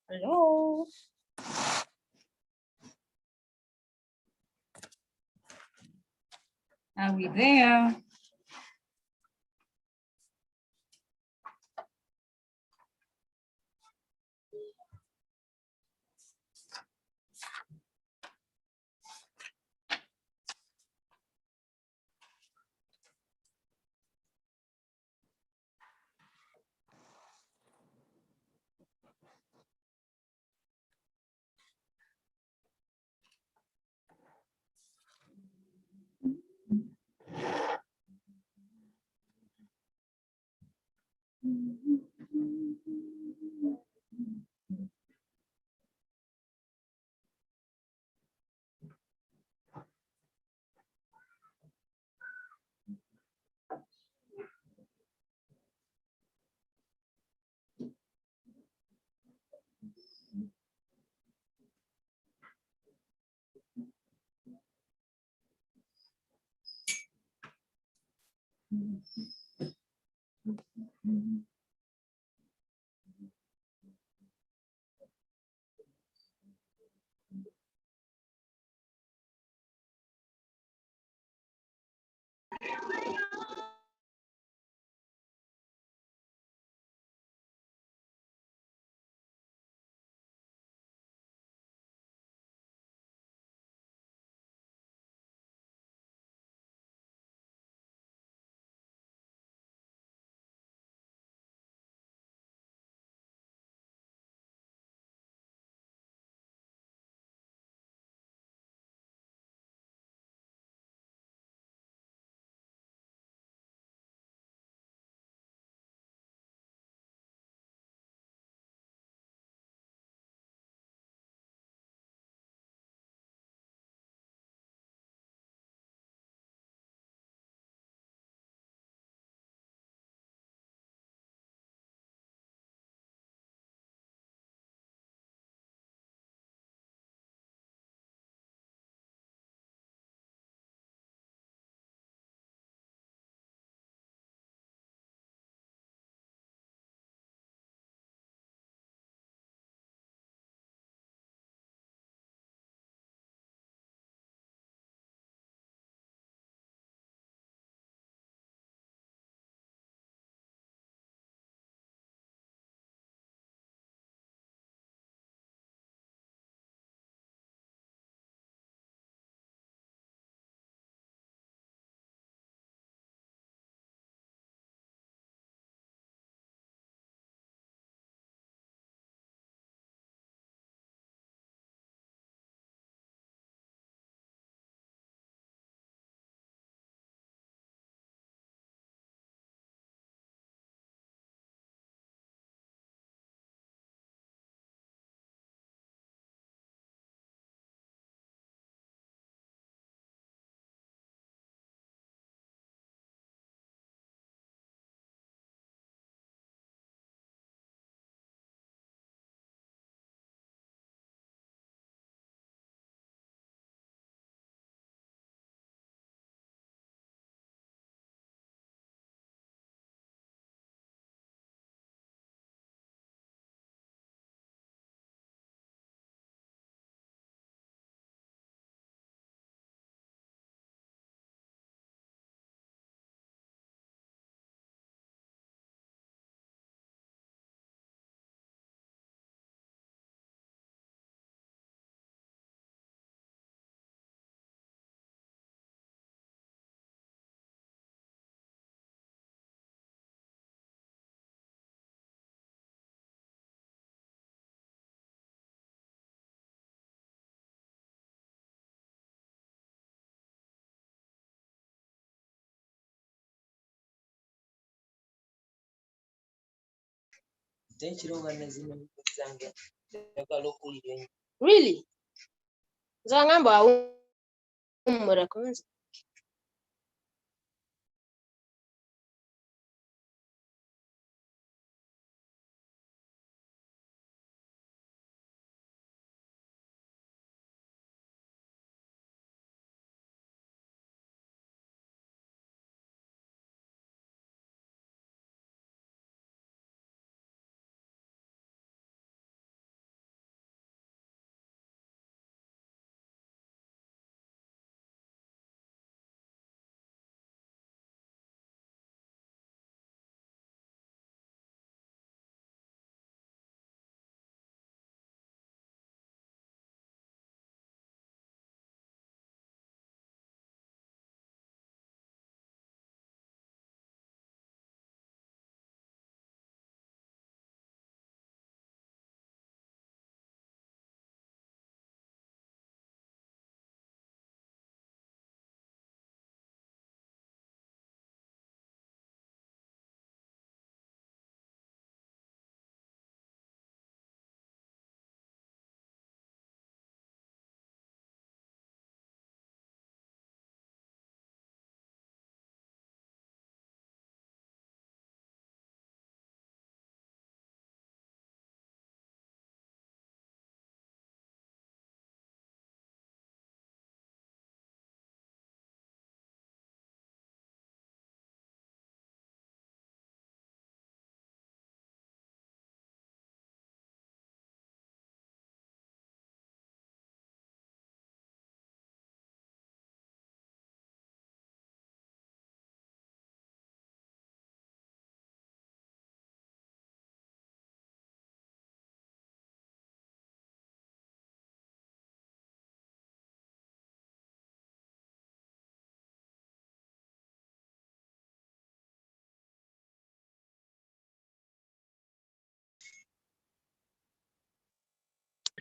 Hello. Are we there? Really? Zangamba umura kunzi.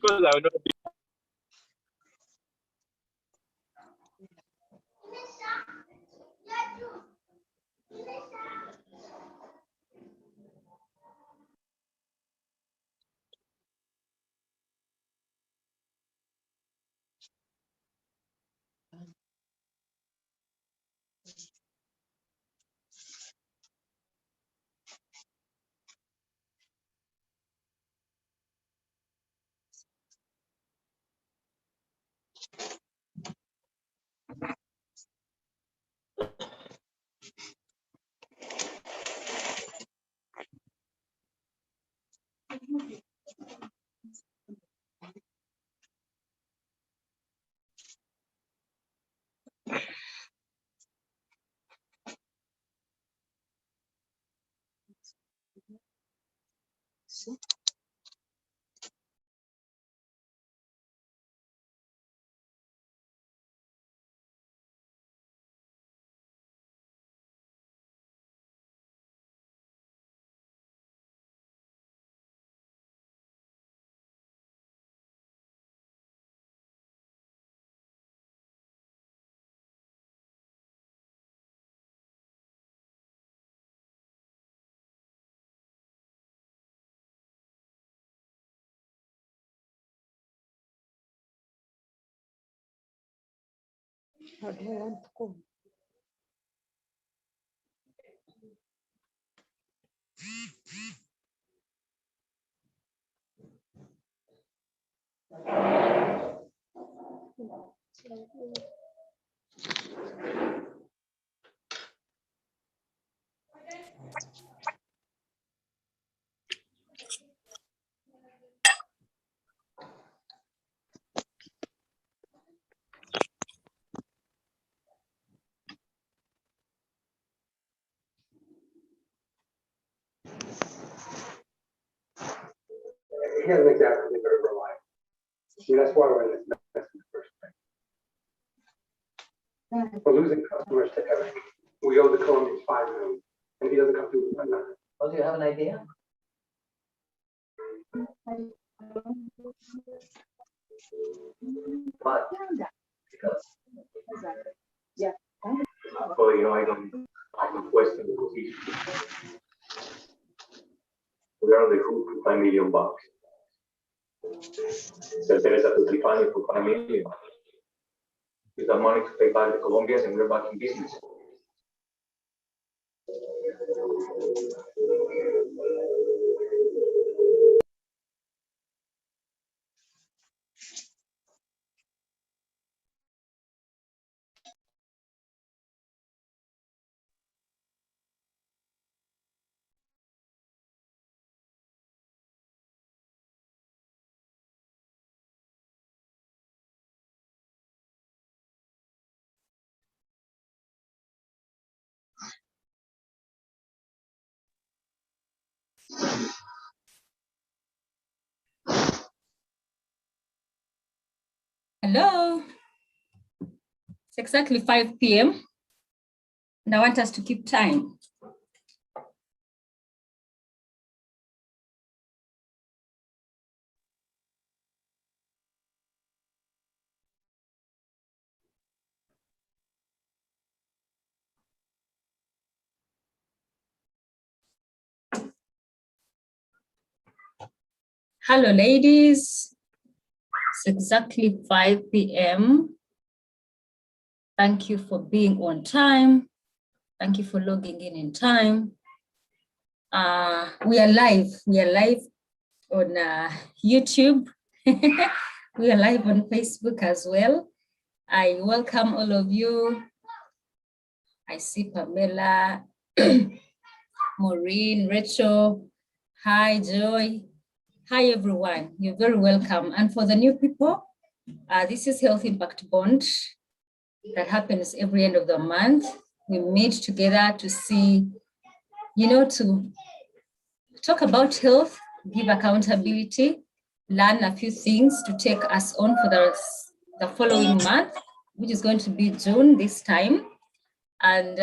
because I will not be. How do I want to go? He hasn't exactly been very reliable. See, that's why we're in this mess in the first place. We're losing customers to Eric. We owe the Colombians $5 million, and he doesn't come through with nothing. Oh, do you have an idea? What? Because Well, you know, I don't question the position. We're on the hook for $5 million. Se interesa to define it for $5 million. Use that money to pay back the Colombians and we're back in business. Hello. It's exactly 5 p.m. and I want us to keep time. Hello, ladies. It's exactly 5 p.m. Thank you for being on time. Thank you for logging in time. We are live. We are live on YouTube. We are live on Facebook as well. I welcome all of you. I see Pamela, Maureen, Rachel. Hi, Joy. Hi, everyone. You're very welcome. And for the new people, this is Health Impact Bond that happens every end of the month. We meet together to see, to talk about health, give accountability, learn a few things to take us on for the following month, which is going to be June this time. And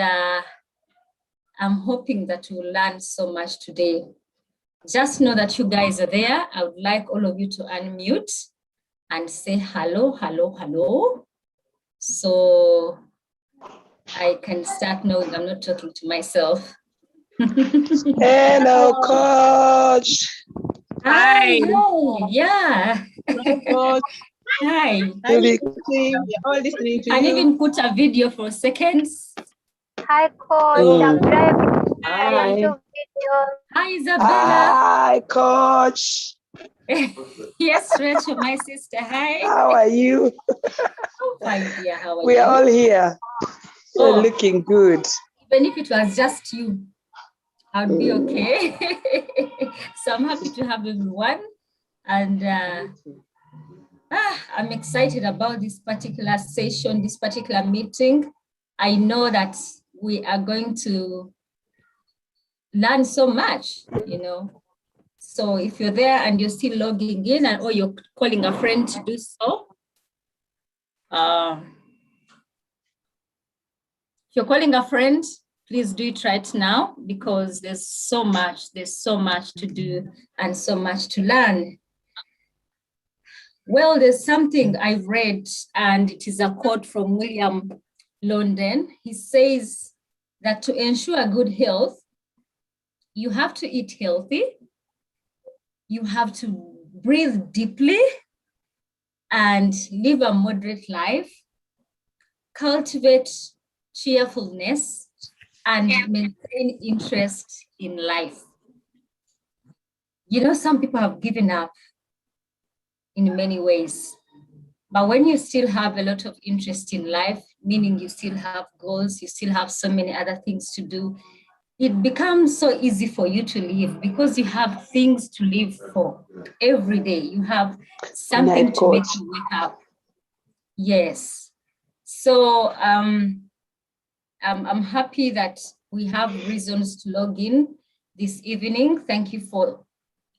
I'm hoping that we'll learn so much today. Just know that you guys are there. I would like all of you to unmute and say hello, hello, hello. So I can start knowing I'm not talking to myself. Hello, coach. Hi. Yeah. Hi, coach. Hi. Hi, we're all listening to Can you. even put a video for seconds. Hi, coach. I'm driving Hi. into video. Hi, Isabella. Hi, coach. Yes, Rachel, my sister. Hi. How are you? Oh, fine, dear. How are We you? are all here. We're Oh. looking good. Even if it was just you, I'd be okay. So I'm happy to have everyone. And I'm excited about this particular session, this particular meeting. I know that we are going to learn so much, you know. So if you're there and you're still logging in or you're calling a friend to do so, if you're calling a friend, please do it right now because there's so much to do and so much to learn. Well, there's something I've read, and it is a quote from William London. He says that to ensure good health, you have to eat healthy, you have to breathe deeply and live a moderate life, cultivate cheerfulness, and maintain interest in life. You know, some people have given up in many ways. But when you still have a lot of interest in life, meaning you still have goals, you still have so many other things to do, it becomes so easy for you to live because you have things to live for every day. You have something to make you wake up. Yes. So I'm happy that we have reasons to log in this evening. Thank you for,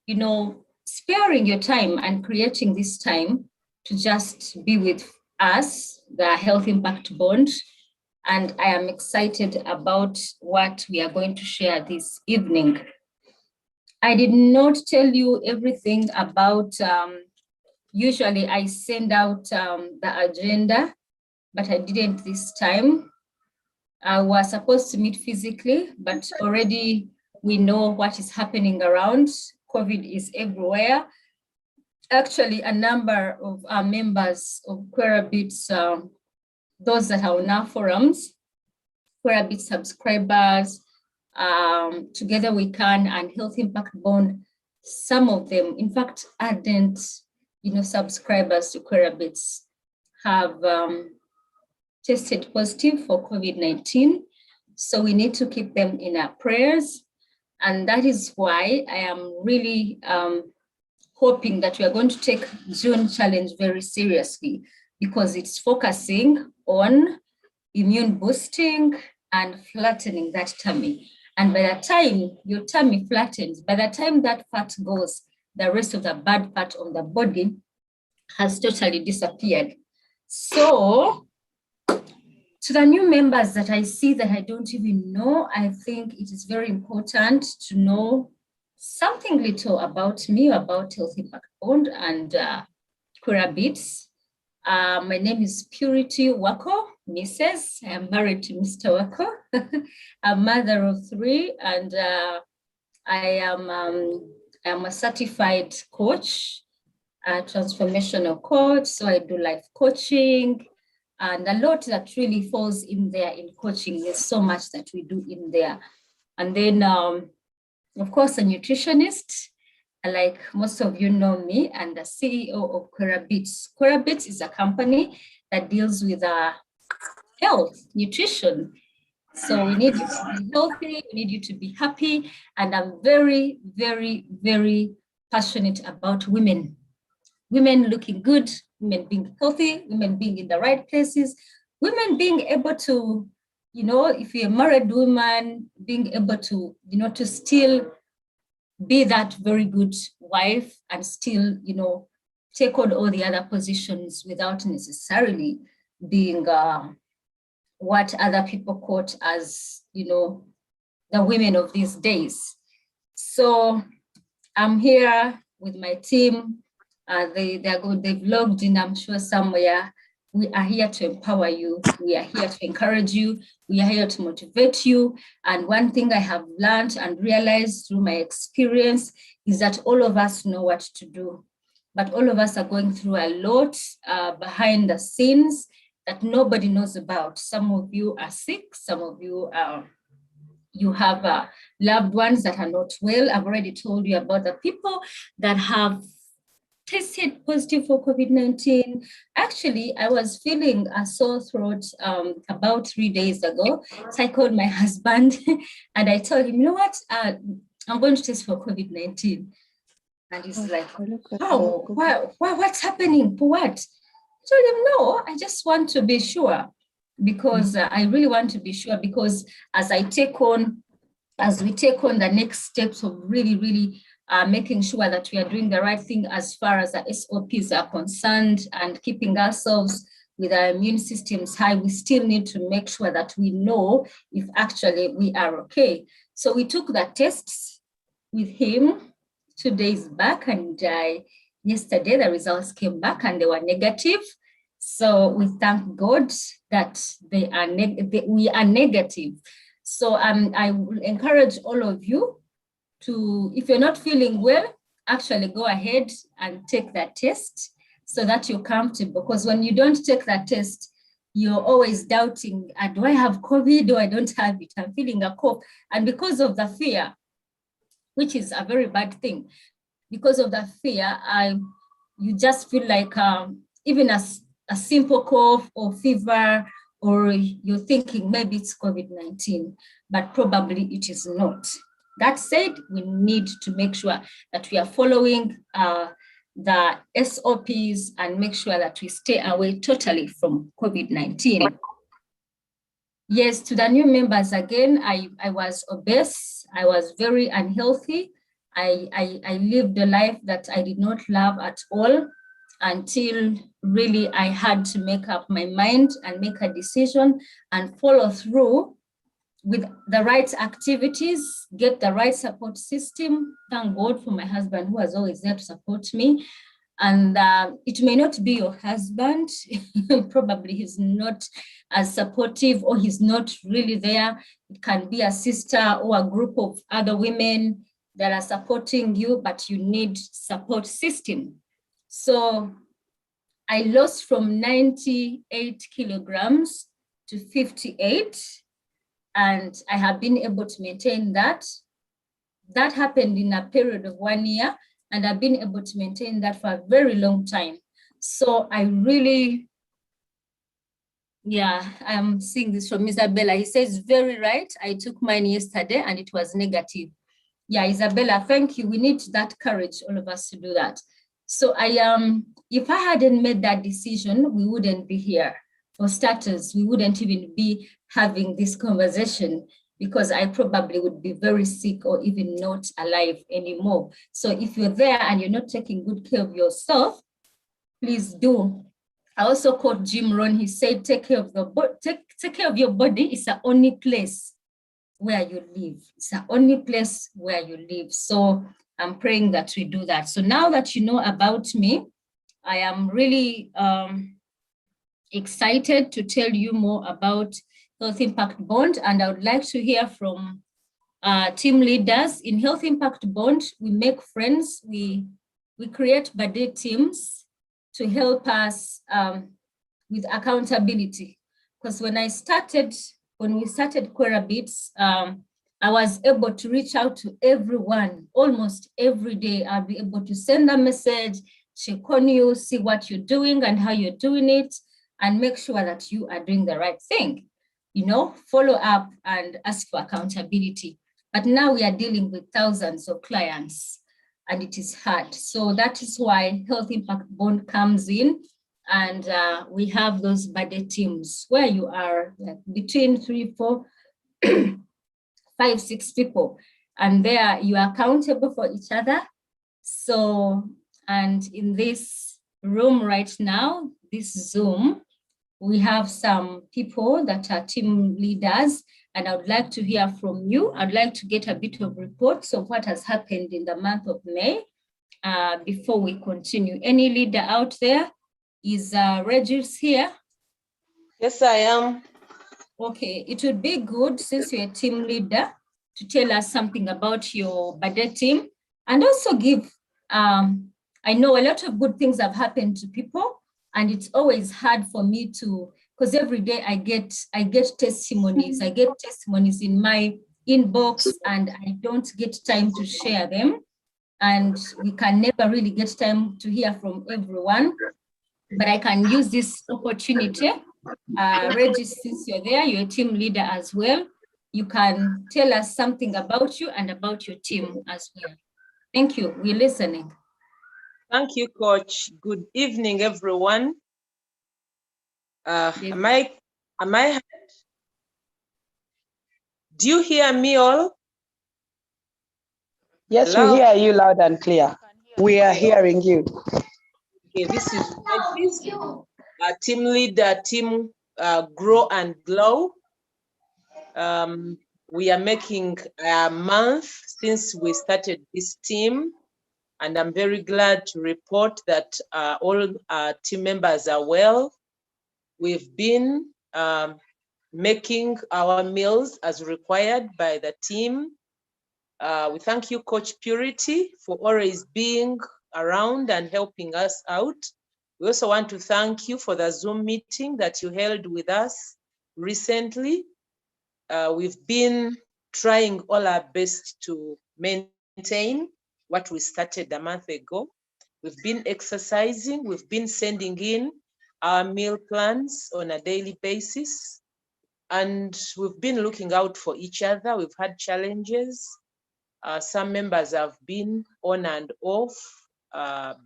you know, sparing your time and creating this time to just be with us, the Health Impact Bond. And I am excited about what we are going to share this evening. I did not tell you everything about, usually I send out the agenda, but I didn't this time. I was supposed to meet physically, but already we know what is happening around. COVID is everywhere. Actually, a number of our members of QueerBits, those that are on our forums, QueerBit subscribers, Together We Can and Health Impact Bond, some of them, in fact, ardent, you know, subscribers to QueerBits have tested positive for COVID-19. So we need to keep them in our prayers. And that is why I am really hoping that we are going to take June challenge very seriously because it's focusing on immune boosting and flattening that tummy. And by the time your tummy flattens, by the time that fat goes, the rest of the bad fat on the body has totally disappeared. So to the new members that I see that I don't even know, I think it is very important to know something little about me, about Health Impact Bond and QueerBits. My name is Purity Wako, Mrs. I am married to Mr. Wako, a mother of 3, and I am a certified coach, a transformational coach. So I do life coaching, and a lot that really falls in there in coaching. There's so much that we do in there. And then, of course, a nutritionist. Like most of you know me, and the CEO of QueerBits. QueerBits is a company that deals with health, nutrition. So we need you to be healthy, we need you to be happy. And I'm very, very, very passionate about women. Women looking good, women being healthy, women being in the right places, women being able to, you know, if you're a married woman, being able to, you know, to still be that very good wife and still, you know, take on all the other positions without necessarily being what other people quote as, you know, the women of these days. So I'm here with my team. They've logged in, I'm sure, somewhere. We are here to empower you. We are here to encourage you. We are here to motivate you. And one thing I have learned and realized through my experience is that all of us know what to do, but all of us are going through a lot behind the scenes that nobody knows about. Some of you are sick. Some of you you have loved ones that are not well. I've already told you about the people that have tested positive for COVID-19. Actually, I was feeling a sore throat about 3 days ago. So I called my husband and I told him, you know what, I'm going to test for COVID-19. And he's like, how? What's happening? For what? I told him, no, I just want to be sure, because I really want to be sure, because as we take on the next steps of really making sure that we are doing the right thing as far as the SOPs are concerned and keeping ourselves with our immune systems high, we still need to make sure that we know if actually we are okay. So we took the tests with him 2 days back, and yesterday the results came back and they were negative. So we thank God that we are negative. So I will encourage all of you to, if you're not feeling well, actually go ahead and take that test so that you're comfortable. Because when you don't take that test, you're always doubting, do I have COVID or I don't have it? I'm feeling a cough. And because of the fear, which is a very bad thing, because of the fear, you just feel like even a simple cough or fever, or you're thinking maybe it's COVID-19, but probably it is not. That said, we need to make sure that we are following the SOPs and make sure that we stay away totally from COVID-19. Yes, to the new members again, I was obese. I was very unhealthy. I lived a life that I did not love at all, until really I had to make up my mind and make a decision and follow through with the right activities, get the right support system. Thank God for my husband, who was always there to support me. And it may not be your husband, probably he's not as supportive, or he's not really there. It can be a sister or a group of other women that are supporting you, but you need support system. So I lost from 98 kilograms to 58, and I have been able to maintain that. That happened in a period of 1 year, and I've been able to maintain that for a very long time. So I really, I'm seeing this from Isabella. He says, very right. I took mine yesterday and it was negative. Yeah, Isabella, thank you. We need that courage, all of us, to do that. So if I hadn't made that decision, we wouldn't be here. For starters, we wouldn't even be having this conversation, because I probably would be very sick or even not alive anymore. So if you're there and you're not taking good care of yourself, please do. I also quote Jim Rohn. He said, take care of your body. It's the only place where you live. It's the only place where you live. So I'm praying that we do that. So now that you know about me, I am really excited to tell you more about Health Impact Bond, and I would like to hear from team leaders. In Health Impact Bond, we make friends. We create buddy teams to help us with accountability. Because when we started Querabits, I was able to reach out to everyone almost every day. I'll be able to send a message, check on you, see what you're doing and how you're doing it, and make sure that you are doing the right thing. Follow up and ask for accountability. But now we are dealing with thousands of clients, and it is hard. So that is why Health Impact Bond comes in, and we have those buddy teams where you are like between 3, 4, 5, 6 people, and there you are accountable for each other. So, and in this room right now, this Zoom, we have some people that are team leaders, and I would like to hear from you. I'd like to get a bit of reports of what has happened in the month of May before we continue. Any leader out there? Is Regis here? Yes, I am. Okay, it would be good, since you're a team leader, to tell us something about your budget team, and also give, I know a lot of good things have happened to people, and it's always hard for me to, because every day I get testimonies. I get testimonies in my inbox, and I don't get time to share them. And we can never really get time to hear from everyone. But I can use this opportunity. Regis, since you're there, you're a team leader as well. You can tell us something about you and about your team as well. Thank you. We're listening. Thank you, Coach. Good evening, everyone. Am I? Do you hear me all? Yes, Hello? we hear you loud and clear. We are hearing you. Okay, this is Regis, team leader, team Grow and Glow. We are making a month since we started this team, and I'm very glad to report that all our team members are well. We've been making our meals as required by the team. We thank you, Coach Purity, for always being around and helping us out. We also want to thank you for the Zoom meeting that you held with us recently. We've been trying all our best to maintain what we started a month ago. We've been exercising, we've been sending in our meal plans on a daily basis, and we've been looking out for each other. We've had challenges. Some members have been on and off,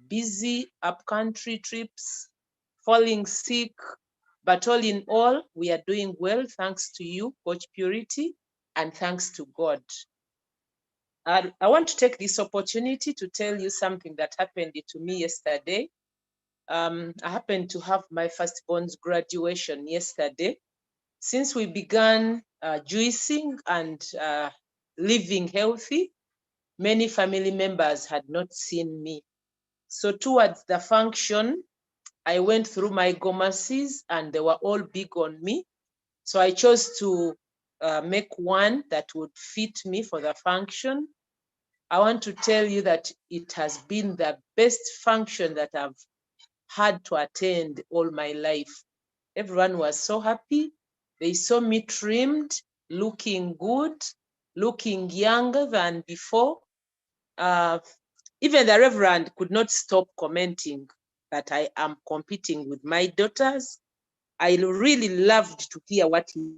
busy up-country trips, falling sick, but all in all, we are doing well, thanks to you, Coach Purity, and thanks to God. I want to take this opportunity to tell you something that happened to me yesterday. I happened to have my firstborn's graduation yesterday. Since we began juicing and living healthy, many family members had not seen me. So towards the function, I went through my gomacies and they were all big on me. So I chose to make one that would fit me for the function. I want to tell you that it has been the best function that I've had to attend all my life. Everyone was so happy. They saw me trimmed, looking good, looking younger than before. Even the Reverend could not stop commenting that I am competing with my daughters. I really loved to hear what he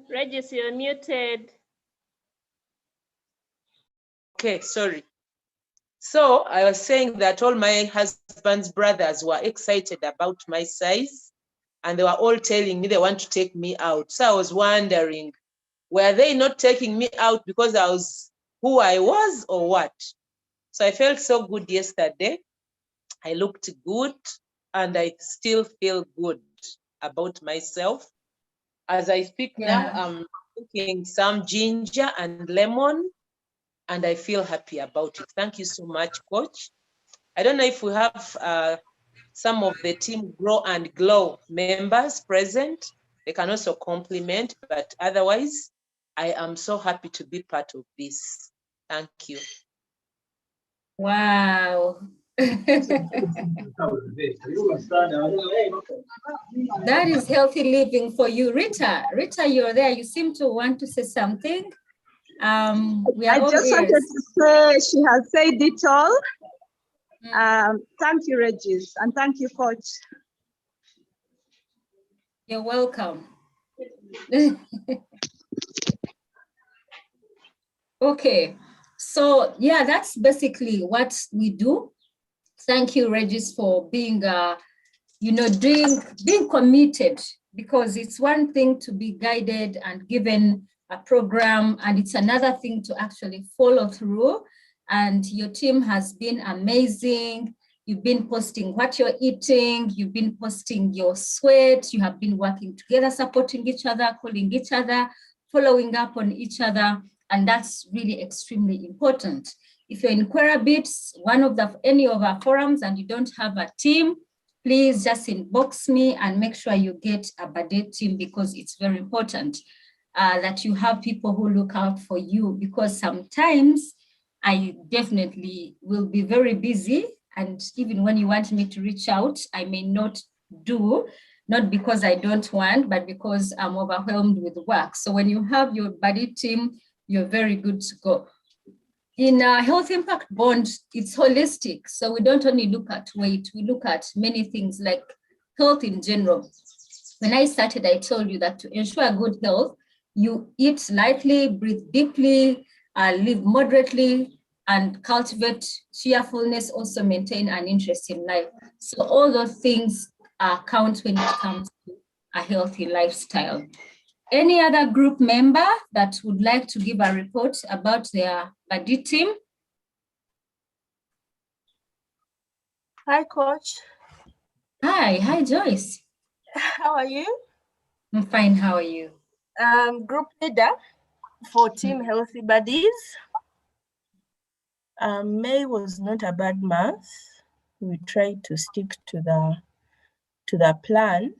Regis, you're muted. Okay, sorry. So I was saying that all my husband's brothers were excited about my size, and they were all telling me they want to take me out. So I was wondering, were they not taking me out because I was who I was or what? So I felt so good yesterday. I looked good, and I still feel good about myself. As I speak now, I'm cooking some ginger and lemon, and I feel happy about it. Thank you so much, Coach. I don't know if we have some of the team Grow and Glow members present. They can also compliment, but otherwise, I am so happy to be part of this. Thank you. Wow. That is healthy living for you. Rita, you're there. You seem to want to say something. We are I all just ears. wanted to say she has said it all. Thank you, Regis, and thank you, Coach. You're welcome. Okay, so yeah, that's basically what we do. Thank you, Regis, for being, being committed, because it's one thing to be guided and given a program, and it's another thing to actually follow through. And your team has been amazing. You've been posting what you're eating, you've been posting your sweat, you have been working together, supporting each other, calling each other, following up on each other, and that's really extremely important. If you're in Querabits, any of our forums, and you don't have a team, please just inbox me and make sure you get a birthday team, because it's very important that you have people who look out for you, because sometimes I definitely will be very busy, and even when you want me to reach out, I may not do, not because I don't want, but because I'm overwhelmed with work. So when you have your buddy team, you're very good to go. In a Health Impact Bond, it's holistic. So we don't only look at weight, we look at many things like health in general. When I started, I told you that to ensure good health, you eat lightly, breathe deeply, live moderately, and cultivate cheerfulness, also maintain an interest in life. So all those things count when it comes to a healthy lifestyle. Any other group member that would like to give a report about their buddy team? Hi, Coach. Hi, Joyce. How are you? I'm fine, how are you? Group leader for Team Healthy Buddies. May was not a bad month. We tried to stick to the plan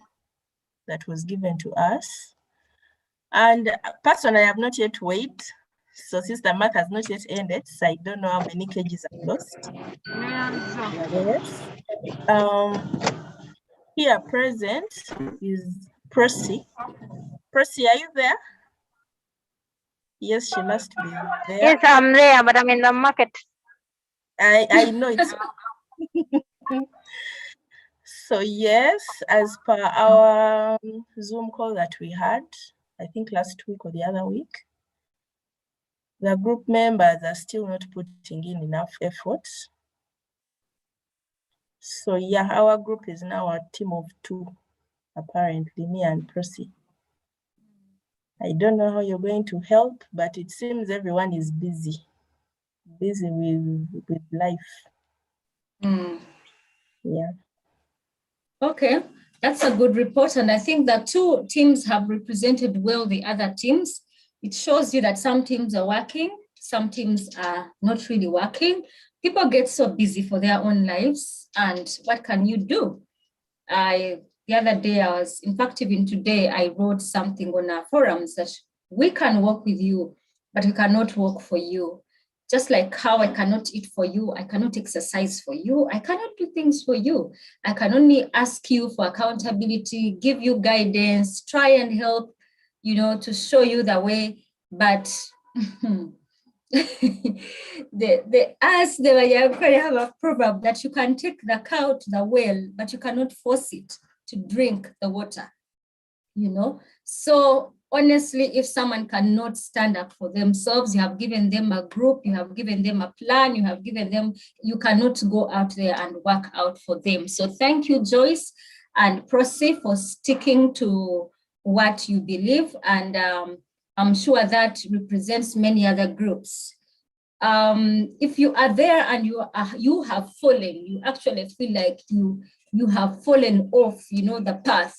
that was given to us. And personally, I have not yet weighed. So since the month has not yet ended, so I don't know how many kgs I've lost. Yes. Here present is Percy. Percy, are you there? Yes, she must be there. Yes, I'm there, but I'm in the market. I know it's so yes, as per our Zoom call that we had, I think last week or the other week, the group members are still not putting in enough effort. So yeah, our group is now a team of 2, apparently, me and Percy. I don't know how you're going to help, but it seems everyone is busy with life. Yeah. Okay, that's a good report. And I think that 2 teams have represented well the other teams. It shows you that some teams are working, some teams are not really working. People get so busy for their own lives, and what can you do? The other day, in fact, even today, I wrote something on our forums that we can work with you, but we cannot work for you. Just like how I cannot eat for you, I cannot exercise for you, I cannot do things for you. I can only ask you for accountability, give you guidance, try and help, to show you the way. But they have a proverb that you can take the cow to the well, but you cannot force it to drink the water, So honestly, if someone cannot stand up for themselves, you have given them a group, you have given them a plan, you cannot go out there and work out for them. So thank you, Joyce and Prosy, for sticking to what you believe. And I'm sure that represents many other groups. If you are there and you have fallen, you actually feel like you have fallen off, the path,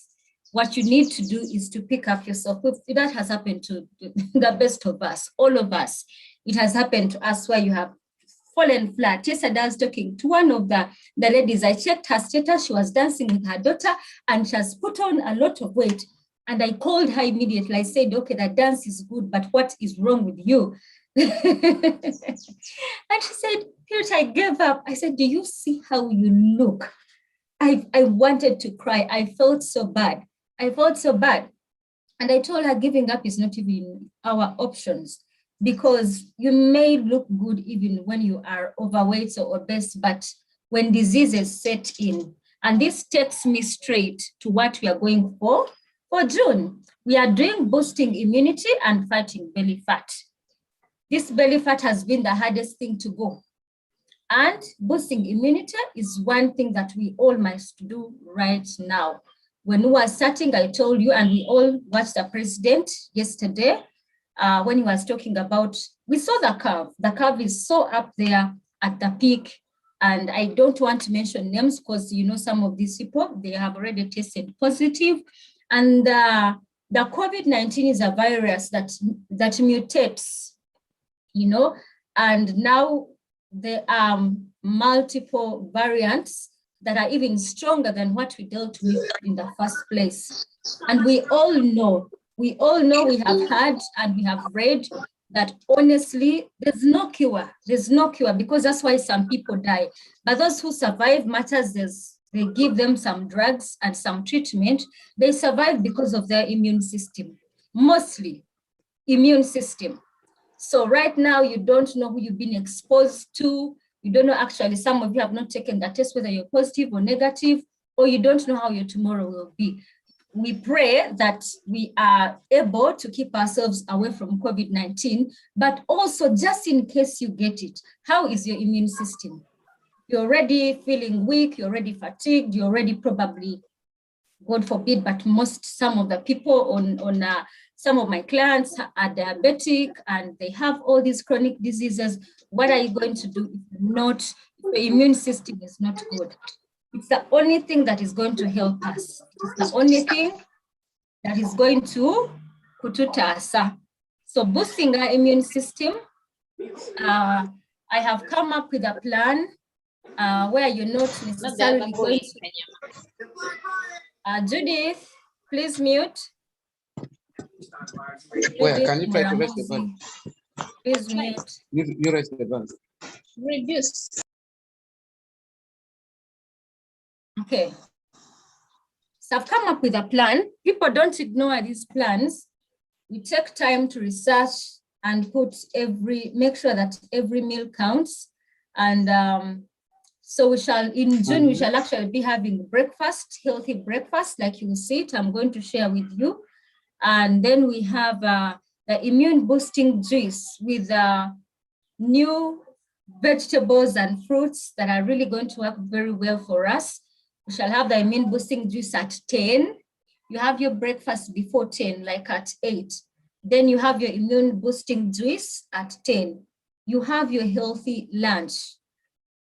what you need to do is to pick up yourself. That has happened to the best of us, all of us. It has happened to us where you have fallen flat. Yesterday, I was talking to one of the ladies. I checked her status. She was dancing with her daughter and she has put on a lot of weight. And I called her immediately. I said, okay, that dance is good, but what is wrong with you? And she said, Peter, I gave up. I said, do you see how you look? I wanted to cry. I felt so bad. And I told her giving up is not even our options, because you may look good even when you are overweight or obese, but when diseases set in, and this takes me straight to what we are going for June. We are doing boosting immunity and fighting belly fat. This belly fat has been the hardest thing to go. And boosting immunity is one thing that we all must do right now. When we were starting, I told you, and we all watched the president yesterday, when he was talking about, we saw the curve. The curve is so up there at the peak. And I don't want to mention names because, you know, some of these people, they have already tested positive. And the COVID-19 is a virus that mutates, you know, and now there are multiple variants that are even stronger than what we dealt with in the first place. And we all know, we have heard and we have read that honestly, there's no cure, because that's why some people die. But those who survive matters, they give them some drugs and some treatment, they survive because of their immune system, mostly immune system. So right now, you don't know who you've been exposed to. You don't know, actually, some of you have not taken the test, whether you're positive or negative, or you don't know how your tomorrow will be. We pray that we are able to keep ourselves away from COVID-19, but also just in case you get it, how is your immune system? You're already feeling weak, you're already fatigued, you're already probably, God forbid, but some of the people on some of my clients are diabetic and they have all these chronic diseases. What are you going to do if your immune system is not good? It's the only thing that is going to help us. It's the only thing that is going to kututasa. So boosting our immune system, I have come up with a plan where you're not necessarily going to... Judith, please mute. Where can you try to raise the button? Please mute. You raise the button. Reduce. Okay. So I've come up with a plan. People don't ignore these plans. We take time to research and make sure that every meal counts. And so in June, we shall actually be having breakfast, healthy breakfast, like you will see it. I'm going to share with you. And then we have the immune boosting juice with new vegetables and fruits that are really going to work very well for us. We shall have the immune boosting juice at 10. You have your breakfast before 10, like at 8. Then you have your immune boosting juice at 10. You have your healthy lunch.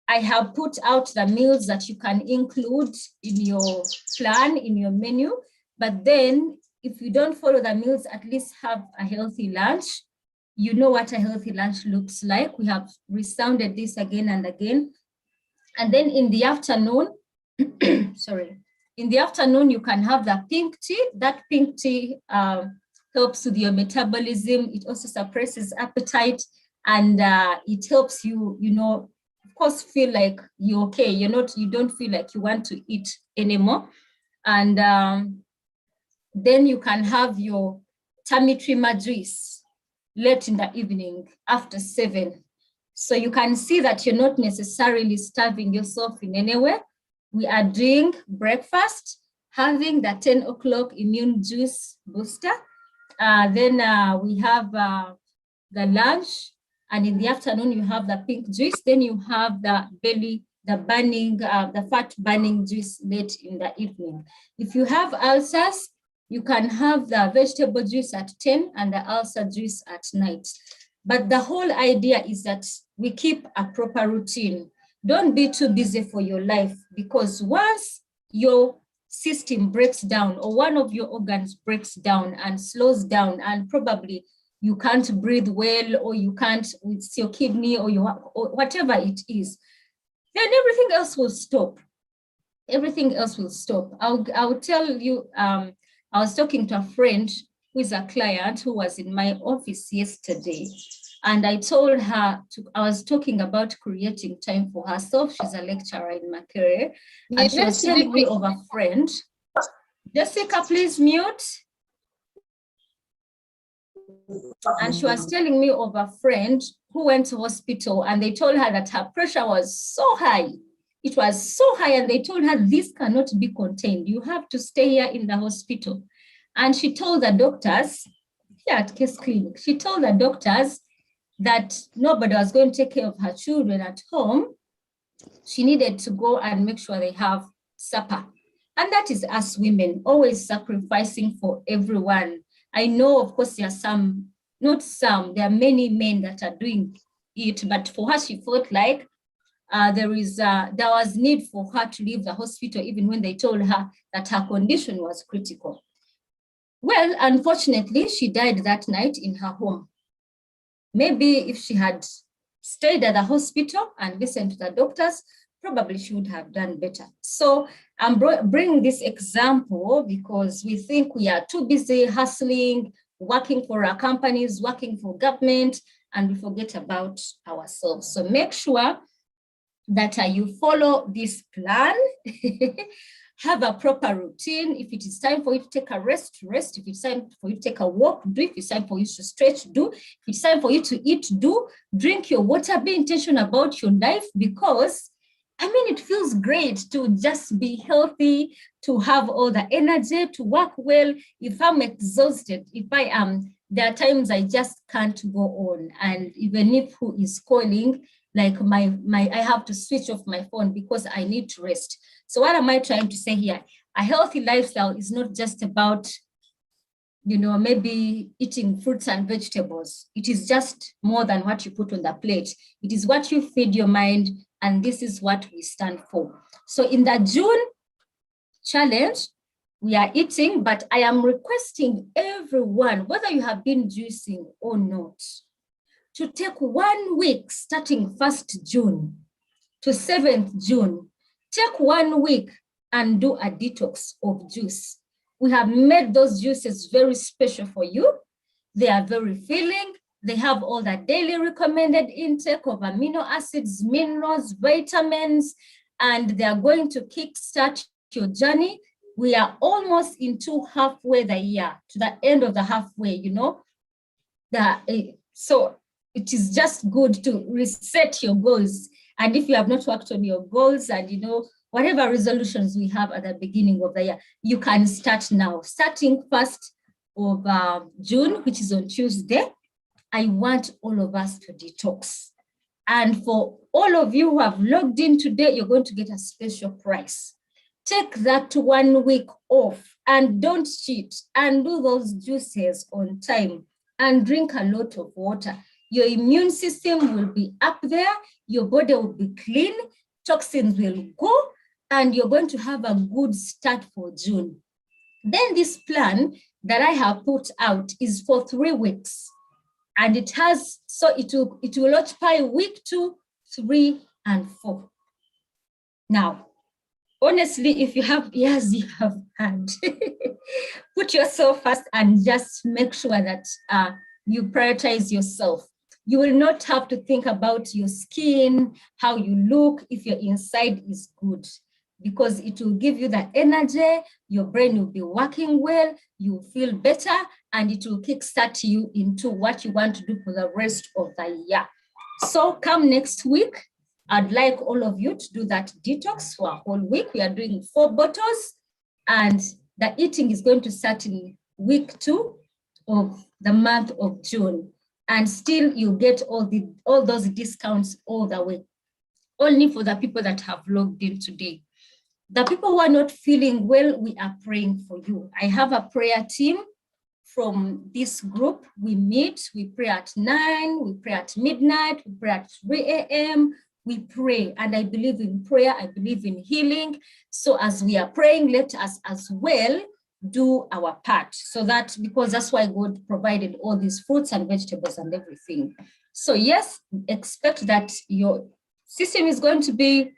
I have put out the meals that you can include in your plan, in your menu. But then if you don't follow the meals, at least have a healthy lunch. You know what a healthy lunch looks like. We have resounded this again and again. And then in the afternoon, sorry, in the afternoon, you can have the pink tea. That pink tea helps with your metabolism. It also suppresses appetite, and it helps you, of course, feel like you're okay. You don't feel like you want to eat anymore. And then you can have your tummy trimmer juice late in the evening after 7. So you can see that you're not necessarily starving yourself in any way. We are doing breakfast, having the 10 o'clock immune juice booster. Then we have the lunch, and in the afternoon you have the pink juice. Then you have the fat burning juice late in the evening. If you have ulcers, you can have the vegetable juice at 10 and the ulcer juice at night. But the whole idea is that we keep a proper routine. Don't be too busy for your life, because once your system breaks down or one of your organs breaks down and slows down, and probably you can't breathe well, or you can't, it's your kidney or whatever it is, then everything else will stop. Everything else will stop. I'll tell you, I was talking to a friend who is a client who was in my office yesterday. And I told her, I was talking about creating time for herself. She's a lecturer in Makerere. And she was telling me of a friend. Jessica, please mute. And she was telling me of a friend who went to hospital, and they told her that her pressure was so high. It was so high, and they told her this cannot be contained. You have to stay here in the hospital. And she told the doctors, here at Case Clinic, she told the doctors that nobody was going to take care of her children at home. She needed to go and make sure they have supper. And that is us women, always sacrificing for everyone. I know, of course, there are some not some, there are many men that are doing it, but for her, she felt like there was need for her to leave the hospital even when they told her that her condition was critical. Well, unfortunately, she died that night in her home. Maybe if she had stayed at the hospital and listened to the doctors, probably she would have done better. So I'm bringing this example because we think we are too busy hustling, working for our companies, working for government, and we forget about ourselves. So make sure that you follow this plan. Have a proper routine. If it is time for you to take a rest, rest. If it's time for you to take a walk, do. If it's time for you to stretch, do. If it's time for you to eat, do. Drink your water, be intentional about your life, because I mean, it feels great to just be healthy, to have all the energy, to work well. If I'm exhausted, if I am, there are times I just can't go on. And even if who is calling, like I have to switch off my phone because I need to rest. So what am I trying to say here? A healthy lifestyle is not just about, maybe eating fruits and vegetables. It is just more than what you put on the plate. It is what you feed your mind, and this is what we stand for. So in the June challenge, we are eating, but I am requesting everyone, whether you have been juicing or not, to take 1 week starting 1st June to 7th June. Take 1 week and do a detox of juice. We have made those juices very special for you. They are very filling. They have all the daily recommended intake of amino acids, minerals, vitamins, and they are going to kickstart your journey. We are almost into halfway the year, to the end of the halfway, so it is just good to reset your goals. And if you have not worked on your goals and, whatever resolutions we have at the beginning of the year, you can start now. Starting 1st of June, which is on Tuesday, I want all of us to detox. And for all of you who have logged in today, you're going to get a special price. Take that 1 week off and don't cheat, and do those juices on time and drink a lot of water. Your immune system will be up there, your body will be clean, toxins will go, and you're going to have a good start for June. Then this plan that I have put out is for 3 weeks. And it will occupy week 2, 3, and 4. Now, honestly, if you have ears you have had, put yourself first and just make sure that you prioritize yourself. You will not have to think about your skin, how you look, if your inside is good, because it will give you the energy, your brain will be working well, you will feel better, and it will kickstart you into what you want to do for the rest of the year. So come next week, I'd like all of you to do that detox for a whole week. We are doing 4 bottles, and the eating is going to start in week 2 of the month of June. And still you get all those discounts all the way, only for the people that have logged in today. The people who are not feeling well, we are praying for you. I have a prayer team from this group. We meet, we pray at 9, we pray at midnight, we pray at 3 a.m. We pray, and I believe in prayer, I believe in healing. So as we are praying, let us as well do our part, so that, because that's why God provided all these fruits and vegetables and everything. So yes, expect that your system is going to be,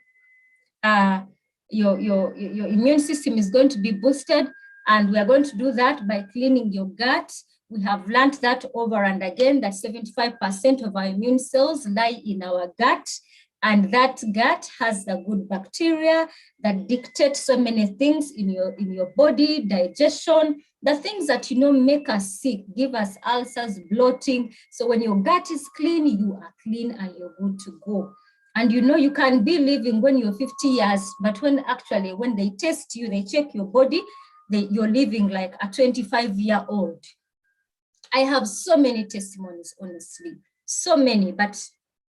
your immune system is going to be boosted, and we are going to do that by cleaning your gut. We have learned that over and again, that 75% of our immune cells lie in our gut. And that gut has the good bacteria that dictate so many things in your body, digestion, the things that, make us sick, give us ulcers, bloating. So when your gut is clean, you are clean and you're good to go. And you can be living when you're 50 years, but when they test you, they check your body, you're living like a 25-year-old. I have so many testimonies, honestly, so many, but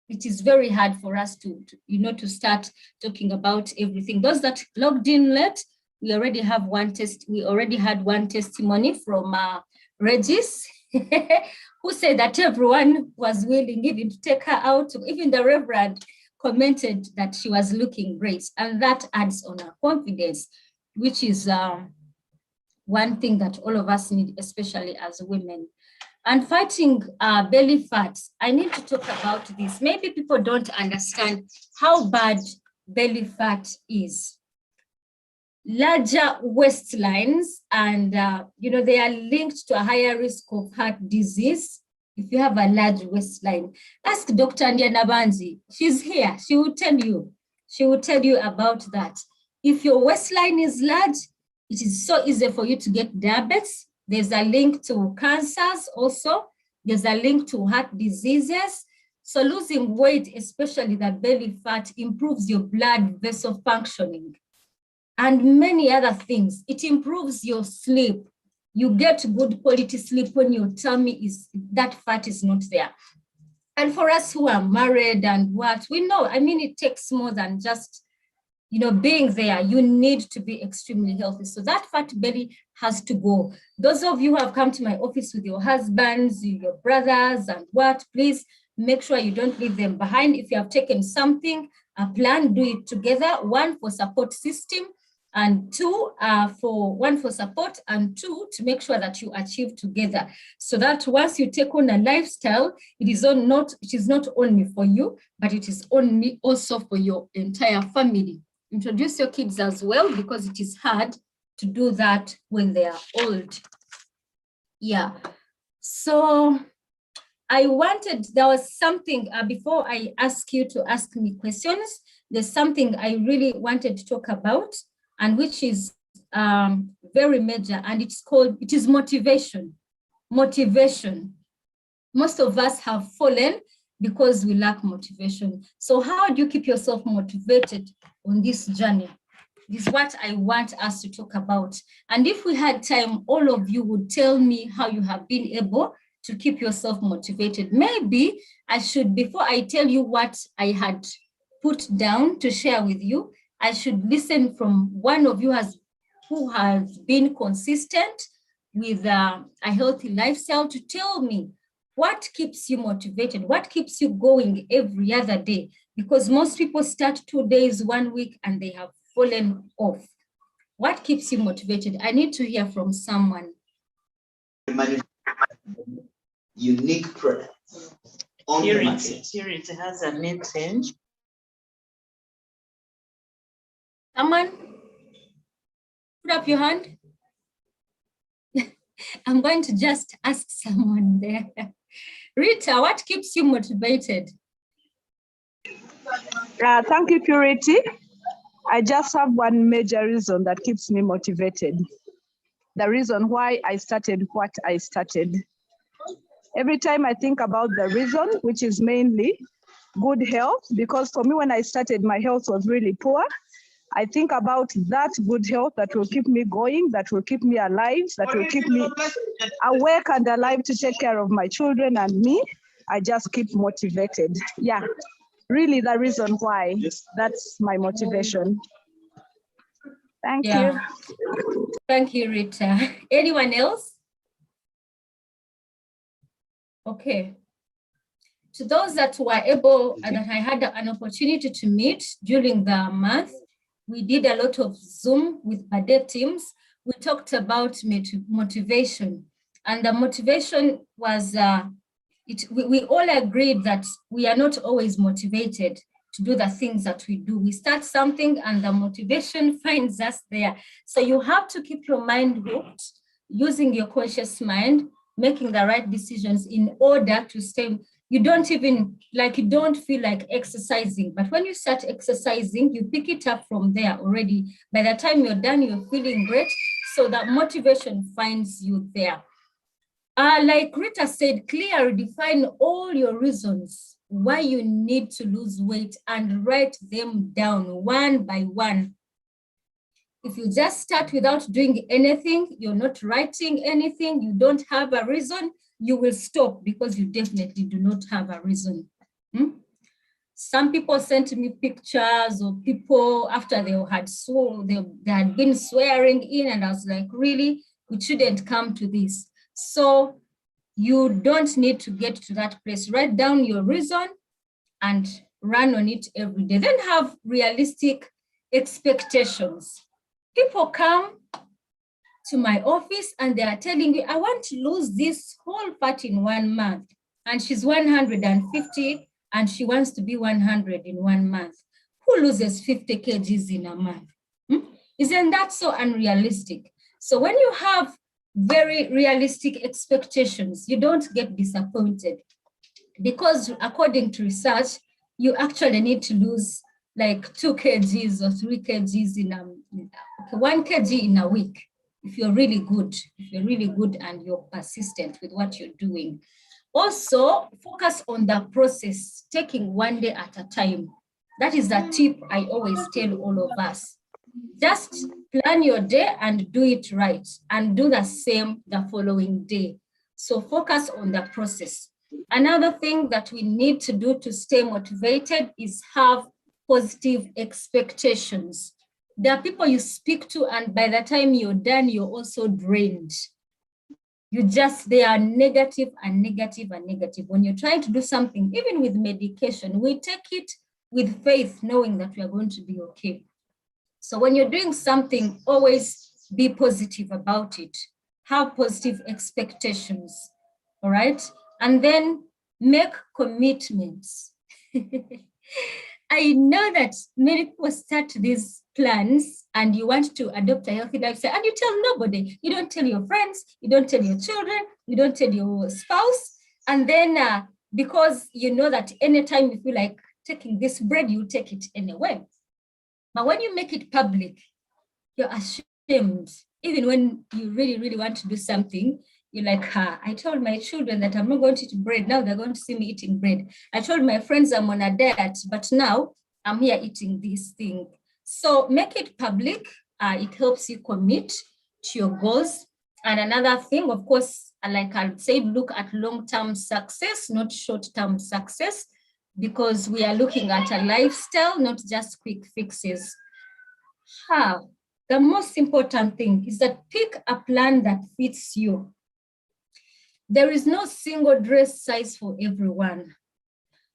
it is very hard for us to start talking about everything. Those that logged in late, we already had one testimony from Regis. who said that everyone was willing even to take her out. Even the Reverend commented that she was looking great, and that adds on her confidence, which is one thing that all of us need, especially as women. And fighting belly fat, I need to talk about this. Maybe people don't understand how bad belly fat is. Larger waistlines, and they are linked to a higher risk of heart disease. If you have a large waistline, ask Dr. Ndiana Banzi. She's here. She will tell you. She will tell you about that. If your waistline is large, it is so easy for you to get diabetes. There's a link to cancers also. There's a link to heart diseases. So losing weight, especially the belly fat, improves your blood vessel functioning and many other things. It improves your sleep. You get good quality sleep when your tummy that fat is not there. And for us who are married and what, we know, I mean, it takes more than just being there. You need to be extremely healthy. So that fat belly has to go. Those of you who have come to my office with your husbands, your brothers and what, please make sure you don't leave them behind. If you have taken something, a plan, do it together. One for support system, and one for support, and two, to make sure that you achieve together. So that once you take on a lifestyle, it is not only for you, but it is only also for your entire family. Introduce your kids as well, because it is hard to do that when they are old. Yeah. So there was something, before I ask you to ask me questions, there's something I really wanted to talk about, and which is very major, and it is motivation. Motivation. Most of us have fallen because we lack motivation. So how do you keep yourself motivated on this journey? This is what I want us to talk about. And if we had time, all of you would tell me how you have been able to keep yourself motivated. Maybe I should, before I tell you what I had put down to share with you, I should listen from one of you who has been consistent with a healthy lifestyle to tell me what keeps you motivated, what keeps you going every other day, because most people start 2 days, 1 week, and they have fallen off. What keeps you motivated? I need to hear from someone. Unique products on the market. Purity has a meeting. Someone? Put up your hand. I'm going to just ask someone there. Rita, what keeps you motivated? Thank you, Purity. I just have one major reason that keeps me motivated. The reason why I started what I started. Every time I think about the reason, which is mainly good health, because for me, when I started, my health was really poor. I think about that good health that will keep me going, that will keep me alive, that will keep me awake and alive to take care of my children and me. I just keep motivated. Yeah, really the reason why. That's my motivation. Thank you. Thank you, Rita. Anyone else? Okay. To those that were able, that I had an opportunity to meet during the month, we did a lot of Zoom with birthday teams. We talked about motivation, and the motivation was, we all agreed that we are not always motivated to do the things that we do. We start something and the motivation finds us there. So you have to keep your mind hooked, using your conscious mind, making the right decisions in order to stay. You don't feel like exercising, but when you start exercising, you pick it up from there already. By the time you're done, you're feeling great. So that motivation finds you there. Like Rita said, clearly define all your reasons why you need to lose weight and write them down one by one. If you just start without doing anything, you're not writing anything, you don't have a reason, you will stop because you definitely do not have a reason. Some people sent me pictures of people after they had been swearing in, and I was like, really, we shouldn't come to this. So You don't need to get to that place. Write down your reason and run on it every day. Then have realistic expectations. People come to my office and they are telling me, I want to lose this whole fat in 1 month. And she's 150 and she wants to be 100 in 1 month. Who loses 50 kgs in a month? Isn't that so unrealistic? So when you have very realistic expectations, you don't get disappointed, because according to research, you actually need to lose like 2 kgs or 3 kgs in 1 kg in a week. If you're really good, and you're persistent with what you're doing. Also, focus on the process, taking 1 day at a time. That is a tip I always tell all of us. Just plan your day and do it right, and do the same the following day. So focus on the process. Another thing that we need to do to stay motivated is have positive expectations. There are people you speak to, and by the time you're done, you're also drained. They are negative and negative and negative. When you're trying to do something, even with medication, we take it with faith, knowing that we are going to be okay. So when you're doing something, always be positive about it. Have positive expectations, all right? And then make commitments. I know that many people start these plans and you want to adopt a healthy lifestyle and you tell nobody. You don't tell your friends, you don't tell your children, you don't tell your spouse. And then because you know that anytime you feel like taking this bread, you take it anyway. But when you make it public, you're ashamed. Even when you really, really want to do something, you're like, I told my children that I'm not going to eat bread. Now they're going to see me eating bread. I told my friends I'm on a diet, but now I'm here eating this thing. So make it public. It helps you commit to your goals. And another thing, of course, like I said, look at long-term success, not short-term success, because we are looking at a lifestyle, not just quick fixes. The most important thing is that pick a plan that fits you. There is no single dress size for everyone.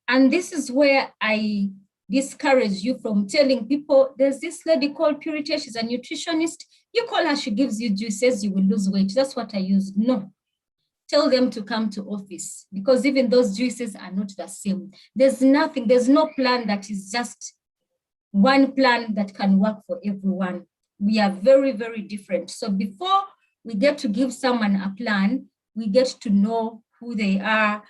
And this is where I discourage you from telling people, there's this lady called Purity, she's a nutritionist. You call her, she gives you juices, you will lose weight. That's what I use. No. Tell them to come to office, because even those juices are not the same. There's no plan that is just one plan that can work for everyone. We are very, very different. So before we get to give someone a plan, we get to know who they are.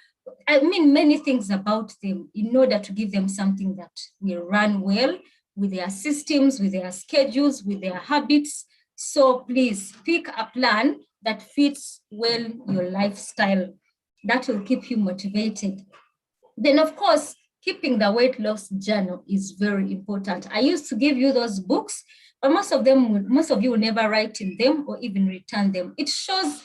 I mean, many things about them in order to give them something that will run well with their systems, with their schedules, with their habits. So please pick a plan that fits well your lifestyle. That will keep you motivated. Then, of course, keeping the weight loss journal is very important. I used to give you those books, but most of you will never write in them or even return them. It shows,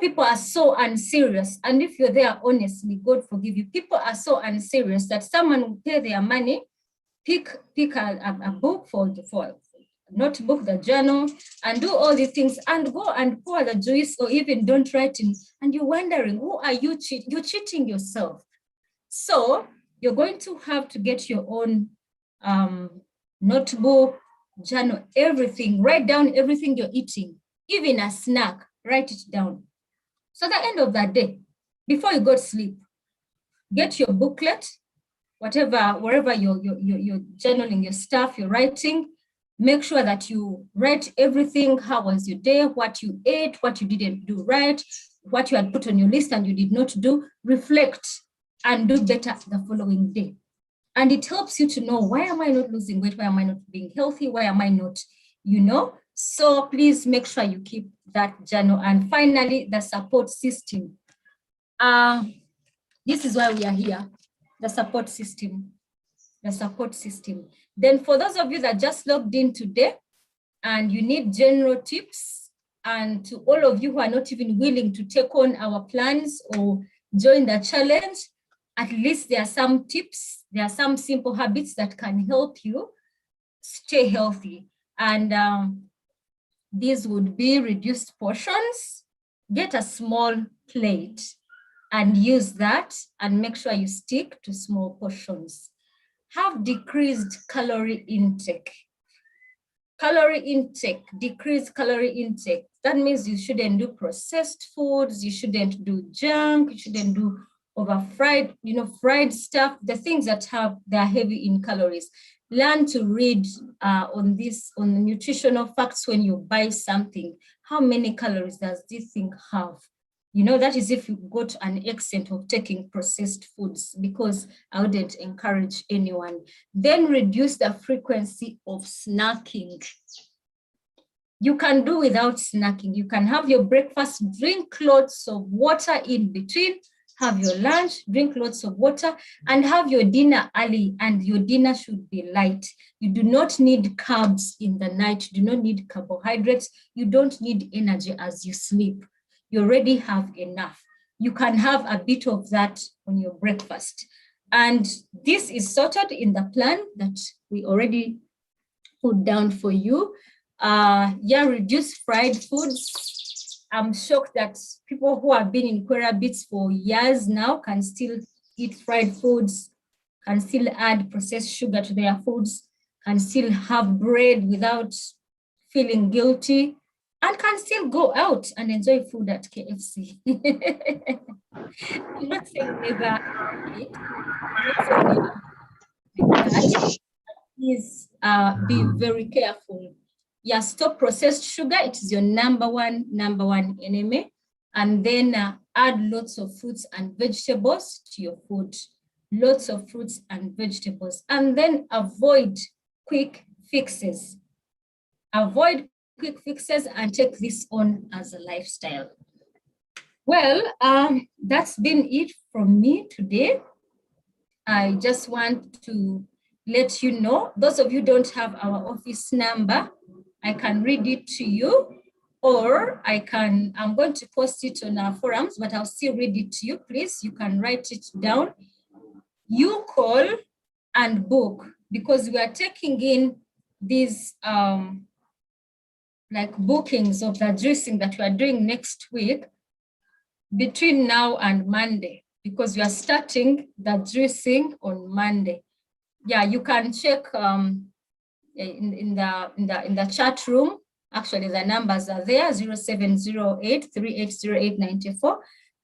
people are so unserious. And if you're there, honestly, God forgive you. People are so unserious that someone will pay their money, pick a book for notebook, the journal, and do all these things and go and pour the juice or even don't write in. And you're wondering, who are you cheating? You're cheating yourself. So you're going to have to get your own notebook, journal, everything. Write down everything you're eating, even a snack, write it down. So at the end of that day, before you go to sleep, get your booklet, wherever you're journaling your stuff, you're writing. Make sure that you write everything. How was your day? What you ate, what you didn't do right, what you had put on your list and you did not do. Reflect and do better the following day. And it helps you to know, why am I not losing weight? Why am I not being healthy? Why am I not, So please make sure you keep that journal. And finally, the support system. This is why we are here, the support system. The support system. Then for those of you that just logged in today and you need general tips, and to all of you who are not even willing to take on our plans or join the challenge, at least there are some tips, there are some simple habits that can help you stay healthy. And these would be reduced portions, get a small plate and use that and make sure you stick to small portions. Have decreased calorie intake. Calorie intake, decreased calorie intake. That means you shouldn't do processed foods, you shouldn't do junk, you shouldn't do over fried, fried stuff, the things that they're heavy in calories. Learn to read on the nutritional facts when you buy something. How many calories does this thing have? That is if you go to an extent of taking processed foods, because I wouldn't encourage anyone. Then reduce the frequency of snacking. You can do without snacking. You can have your breakfast, drink lots of water in between, have your lunch, drink lots of water, and have your dinner early, and your dinner should be light. You do not need carbs in the night. You do not need carbohydrates. You don't need energy as you sleep. You already have enough. You can have a bit of that on your breakfast. And this is sorted in the plan that we already put down for you. Reduce fried foods. I'm shocked that people who have been in Quera Bits for years now can still eat fried foods, can still add processed sugar to their foods, can still have bread without feeling guilty, and can still go out and enjoy food at KFC. I'm not saying never eat. Please be very careful. Stop processed sugar. It is your number one enemy. And then add lots of fruits and vegetables to your food. Lots of fruits and vegetables. And then avoid quick fixes. Avoid quick fixes and take this on as a lifestyle. Well, that's been it from me today. I just want to let you know, those of you who don't have our office number, I can read it to you, or I'm going to post it on our forums, but I'll still read it to you. Please, you can write it down. You call and book, because we are taking in these like bookings of the juicing that we are doing next week between now and Monday, because we are starting the juicing on Monday. You can check in the chat room. Actually, the numbers are there: 0708-380894,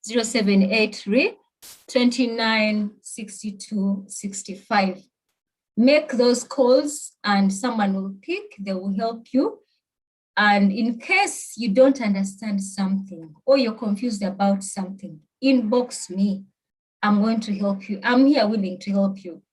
0783-296265. Make those calls and someone will pick, they will help you. And in case you don't understand something or you're confused about something, inbox me. I'm going to help you. I'm here willing to help you.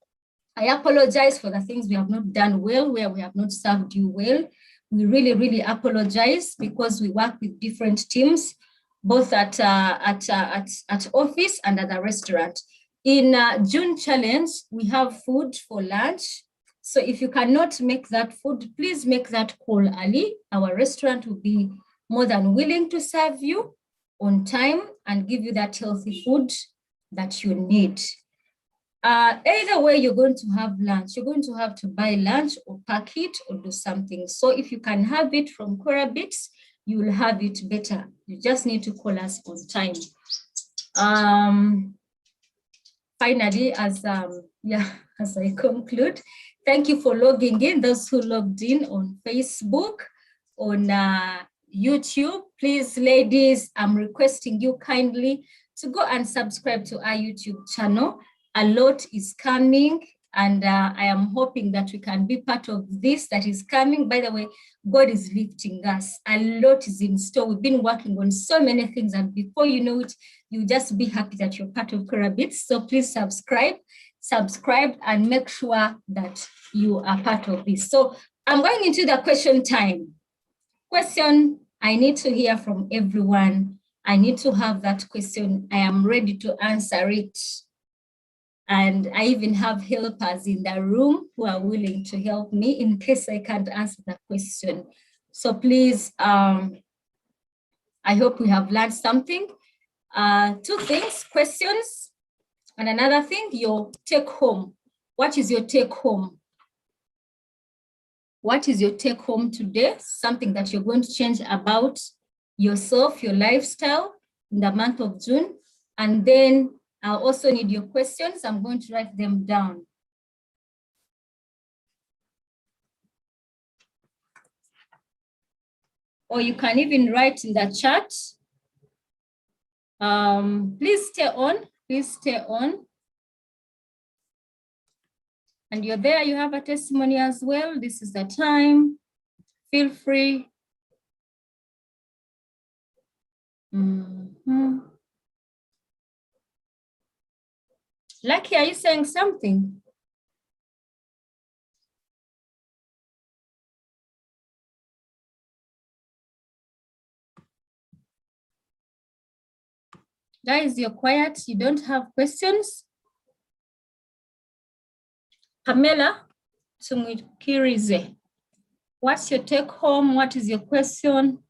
I apologize for the things we have not done well, where we have not served you well. We really, really apologize, because we work with different teams, both at office and at the restaurant. In June challenge, we have food for lunch. So if you cannot make that food, please make that call early. Our restaurant will be more than willing to serve you on time and give you that healthy food that you need. Either way, you're going to have lunch. You're going to have to buy lunch or pack it or do something. So if you can have it from Quera Bits, you will have it better. You just need to call us on time. Finally, as I conclude, thank you for logging in. Those who logged in on Facebook, on YouTube, please, ladies, I'm requesting you kindly to go and subscribe to our YouTube channel. A lot is coming, and I am hoping that we can be part of this that is coming. By the way, God is lifting us. A lot is in store. We've been working on so many things, and before you know it, you just be happy that you're part of Quera Bits. So please subscribe, and make sure that you are part of this. So I'm going into the question time. Question, I need to hear from everyone. I need to have that question. I am ready to answer it. And I even have helpers in the room who are willing to help me in case I can't answer the question. So please, I hope we have learned something. Two things, questions, and another thing, your take home. What is your take home? What is your take home today? Something that you're going to change about yourself, your lifestyle, in the month of June. And then I'll also need your questions. I'm going to write them down. Or you can even write in the chat. Please stay on, please stay on. And you're there, you have a testimony as well. This is the time. Feel free. Lucky, are you saying something? Guys, you're quiet. You don't have questions? Pamela Tumwikirize, what's your take home? What is your question?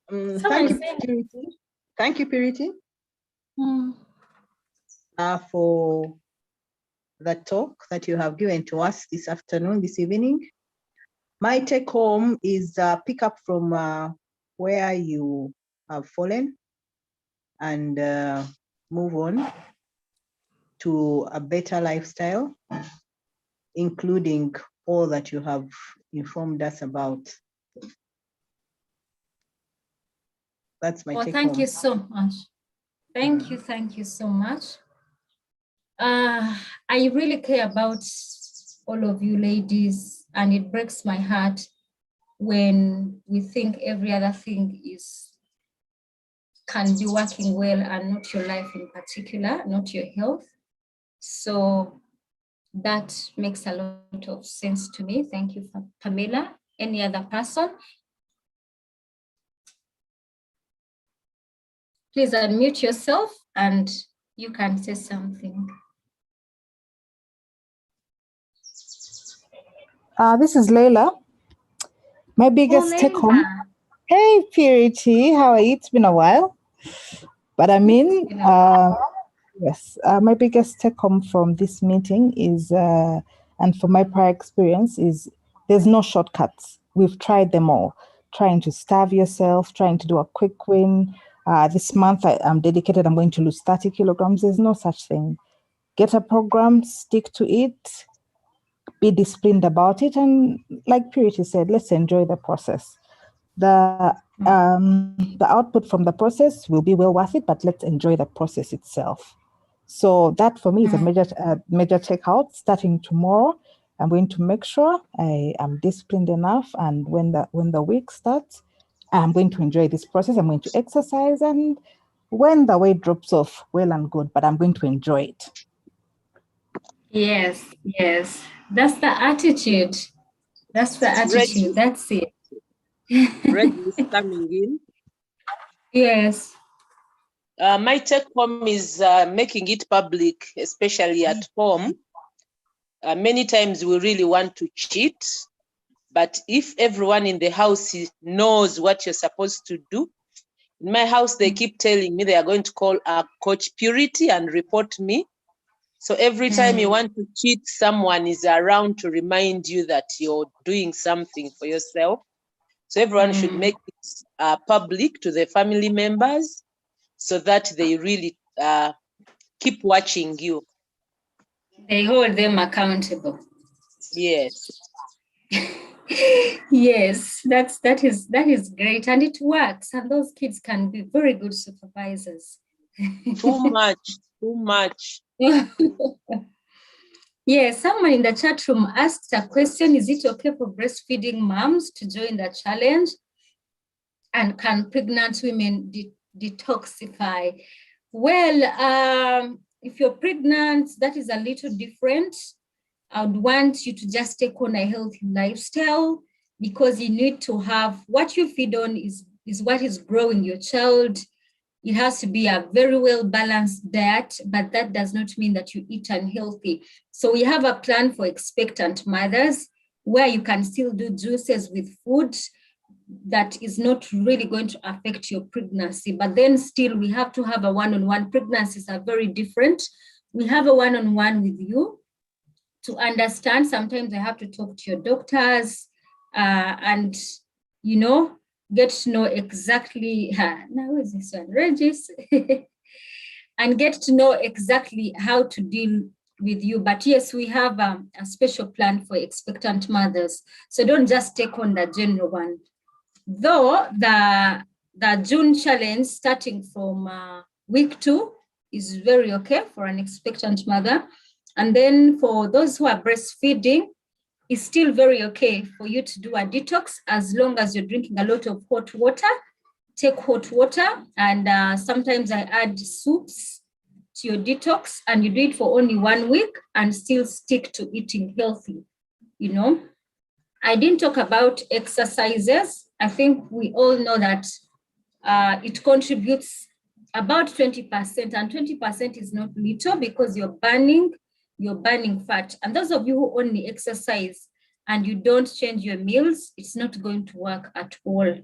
Thank you, Purity. Thank you, Purity, for the talk that you have given to us this afternoon, this evening. My take home is pick up from where you have fallen and move on to a better lifestyle, including all that you have informed us about. That's my take Thank home. you so much. Thank you so much. I really care about all of you ladies, and it breaks my heart when we think every other thing can be working well and not your life in particular, not your health. So that makes a lot of sense to me. Thank you, Pamela. Any other person? Please unmute yourself and you can say something. This is Leila. My biggest take home. Hey, Purity, how are you? It's been a while. But I mean, yes, my biggest take home from this meeting is, and from my prior experience, is there's no shortcuts. We've tried them all. Trying to starve yourself, trying to do a quick win. This month I'm dedicated, I'm going to lose 30 kilograms. There's no such thing. Get a program, stick to it, be disciplined about it. And like Purity said, let's enjoy the process. The output from the process will be well worth it, but let's enjoy the process itself. So that for me is a major takeout. Starting tomorrow, I'm going to make sure I am disciplined enough, and when the week starts, I'm going to enjoy this process. I'm going to exercise, and when the weight drops off, well and good, but I'm going to enjoy it. Yes, that's the attitude. That's the attitude. That's it. Reggie is coming in. Yes. My take home is making it public, especially at home. Many times we really want to cheat, but if everyone in the house knows what you're supposed to do, in my house, they keep telling me they are going to call Coach Purity and report me. So every time you want to cheat, someone is around to remind you that you're doing something for yourself. So everyone should make it public to their family members so that they really keep watching you. They hold them accountable. Yes. Yes, that is great, and it works. And those kids can be very good supervisors. Too much. Yes, someone in the chat room asked a question: is it okay for breastfeeding moms to join the challenge? And can pregnant women detoxify? Well, if you're pregnant, that is a little different. I would want you to just take on a healthy lifestyle, because you need to have what you feed on is what is growing your child. It has to be a very well balanced diet, but that does not mean that you eat unhealthy. So we have a plan for expectant mothers where you can still do juices with food that is not really going to affect your pregnancy. But then still we have to have a one-on-one. Pregnancies are very different. We have a one-on-one with you to understand. Sometimes I have to talk to your doctors, and you know, get to know exactly, now is this one, Regis, and get to know exactly how to deal with you. But yes, we have a special plan for expectant mothers. So don't just take on the general one. Though the June challenge starting from week 2 is very okay for an expectant mother. And then for those who are breastfeeding, it's still very okay for you to do a detox as long as you're drinking a lot of hot water. Take hot water, and sometimes I add soups to your detox, and you do it for only 1 week and still stick to eating healthy, you know. I didn't talk about exercises. I think we all know that it contributes about 20%, and 20% is not little because you're burning fat. And those of you who only exercise and you don't change your meals, it's not going to work at all.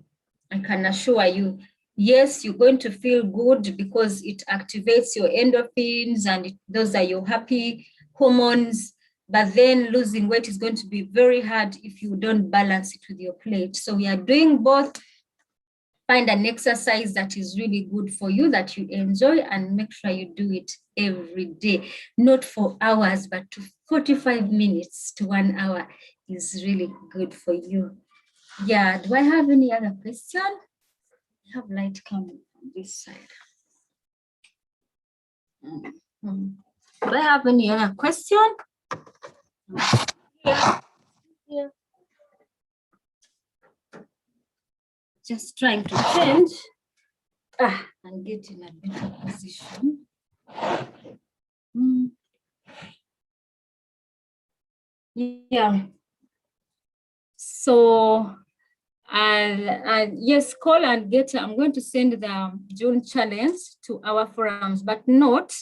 I can assure you. Yes, you're going to feel good because it activates your endorphins, and those are your happy hormones. But then losing weight is going to be very hard if you don't balance it with your plate. So we are doing both. Find an exercise that is really good for you, that you enjoy, and make sure you do it every day. Not for hours, but 45 minutes to 1 hour is really good for you. Yeah, do I have any other question? I have light coming from this side. Do I have any other question? Yeah. Just trying to change and get in a better position. Yeah. So yes, call and get. I'm going to send the June challenge to our forums, but note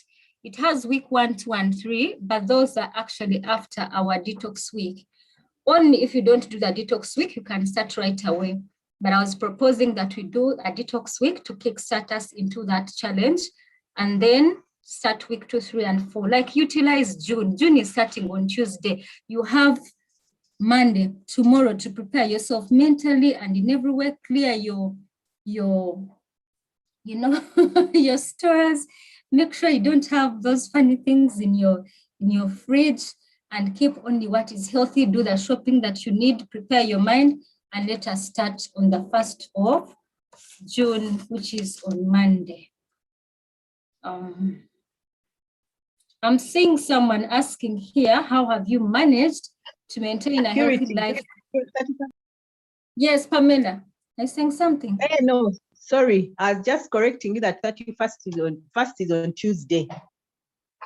it has week 1, 2, and 3, but those are actually after our detox week. Only if you don't do the detox week, you can start right away. But I was proposing that we do a detox week to kickstart us into that challenge, and then start week 2, 3, and 4. Like utilize June. June is starting on Tuesday. You have Monday, tomorrow, to prepare yourself mentally and in every way. Clear your you know, your stores. Make sure you don't have those funny things in your fridge, and keep only what is healthy. Do the shopping that you need, prepare your mind, and let us start on the 1st of June, which is on Monday. I'm seeing someone asking here, how have you managed to maintain a healthy life? Yes, Pamela, I saying something. Hey, no, sorry, I was just correcting you that 1st is on Tuesday.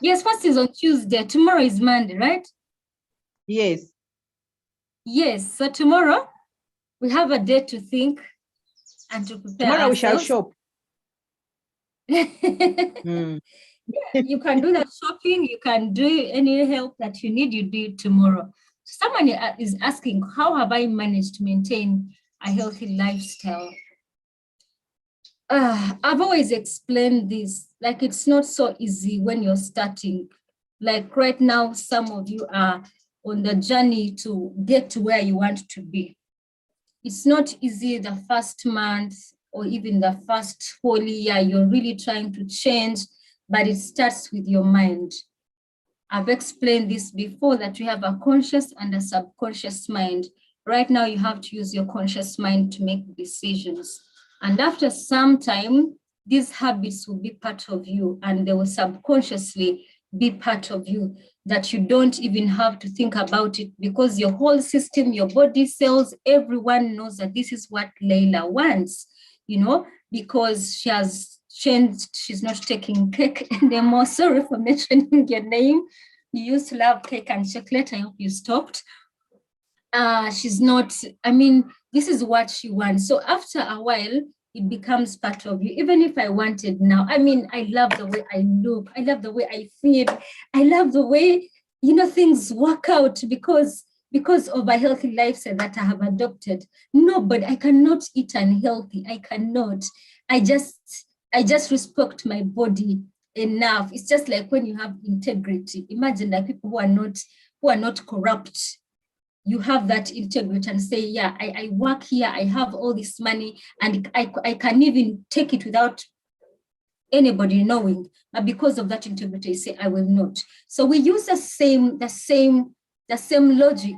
Yes, 1st is on Tuesday. Tomorrow is Monday, right? Yes. Yes, so tomorrow we have a day to think and to prepare Tomorrow ourselves. we shall shop. You can do that shopping, you can do any help that you need, you do it tomorrow. Someone is asking, how have I managed to maintain a healthy lifestyle? I've always explained this, like it's not so easy when you're starting. Like right now, some of you are on the journey to get to where you want to be. It's not easy the first month or even the first whole year. You're really trying to change, but it starts with your mind. I've explained this before, that we have a conscious and a subconscious mind. Right now, you have to use your conscious mind to make decisions. And after some time, these habits will be part of you, and they will subconsciously be part of you, that you don't even have to think about it, because your whole system, your body cells, everyone knows that this is what Leila wants, you know, because she has changed. She's not taking cake anymore. Sorry for mentioning your name. You used to love cake and chocolate. I hope you stopped. She's not, I mean, this is what she wants. So after a while, it becomes part of you. Even if I wanted now, I mean, I love the way I look. I love the way I feel. I love the way, you know, things work out because of a healthy lifestyle that I have adopted. No, but I cannot eat unhealthy. I cannot. I just respect my body enough. It's just like when you have integrity. Imagine like people who are not corrupt. you have that integrity and say, yeah, I work here, I have all this money, and I can even take it without anybody knowing, but because of that integrity, you say, I will not. So we use the same logic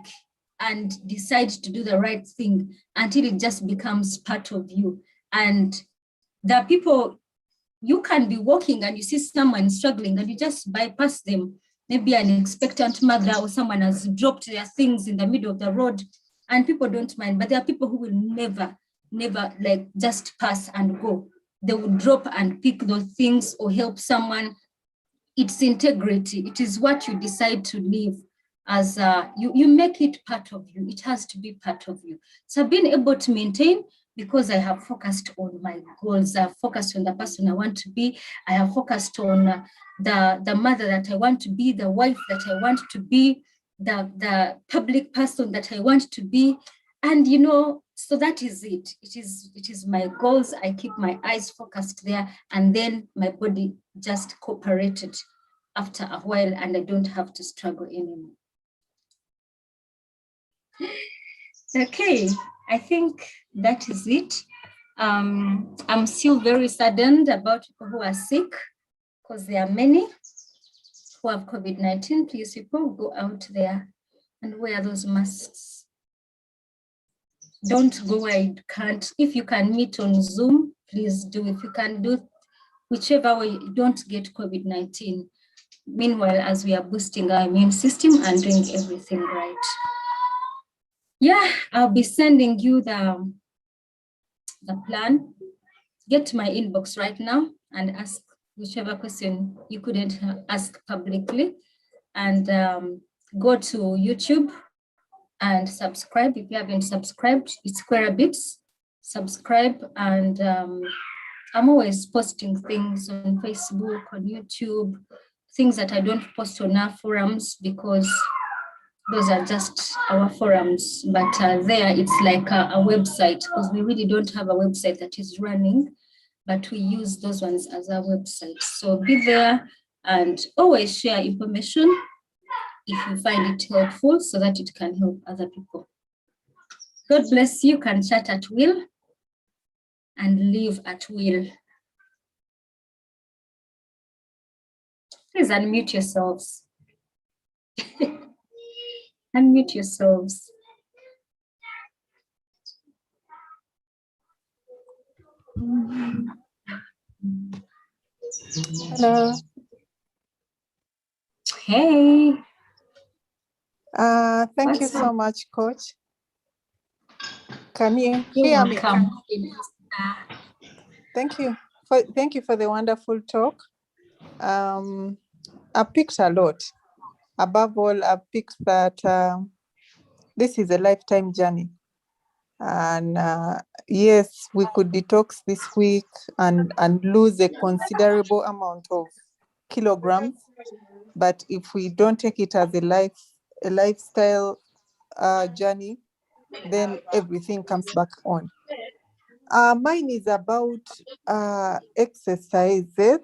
and decide to do the right thing until it just becomes part of you. And the people, you can be walking and you see someone struggling and you just bypass them. Maybe an expectant mother or someone has dropped their things in the middle of the road and people don't mind, but there are people who will never like just pass and go. They will drop and pick those things or help someone. It's integrity. It is what you decide to live as you make it part of you. It has to be part of you. So I've been able to maintain because I have focused on my goals. I've focused on the person I want to be. I have focused on the mother that I want to be, the wife that I want to be, the public person that I want to be. And, you know, so that is it. It is my goals. I keep my eyes focused there, and then my body just cooperated after a while, and I don't have to struggle anymore. Okay, I think that is it. I'm still very saddened about people who are sick, because there are many who have COVID-19. Please, people, go out there and wear those masks. Don't go where you can't. If you can meet on Zoom, please do. If you can do whichever way, don't get COVID-19. Meanwhile, as we are boosting our immune system and doing everything right. Yeah, I'll be sending you the plan. Get to my inbox right now and ask whichever question you couldn't ask publicly, and go to YouTube and subscribe. If you haven't subscribed, it's Square Bits. Subscribe, and I'm always posting things on Facebook, on YouTube, things that I don't post on our forums because those are just our forums, but there it's like a website, because we really don't have a website that is running, but we use those ones as our website. So be there and always share information if you find it helpful so that it can help other people. God bless you. Can chat at will and live at will. Please unmute yourselves. Unmute yourselves. Hello. Hey. Thank you so much, Coach. Can you You're hear me? welcome. Thank you for the wonderful talk. I picked a lot. Above all, I picked that this is a lifetime journey. And yes, we could detox this week and lose a considerable amount of kilograms. But if we don't take it as a lifestyle journey, then everything comes back on. Mine is about exercises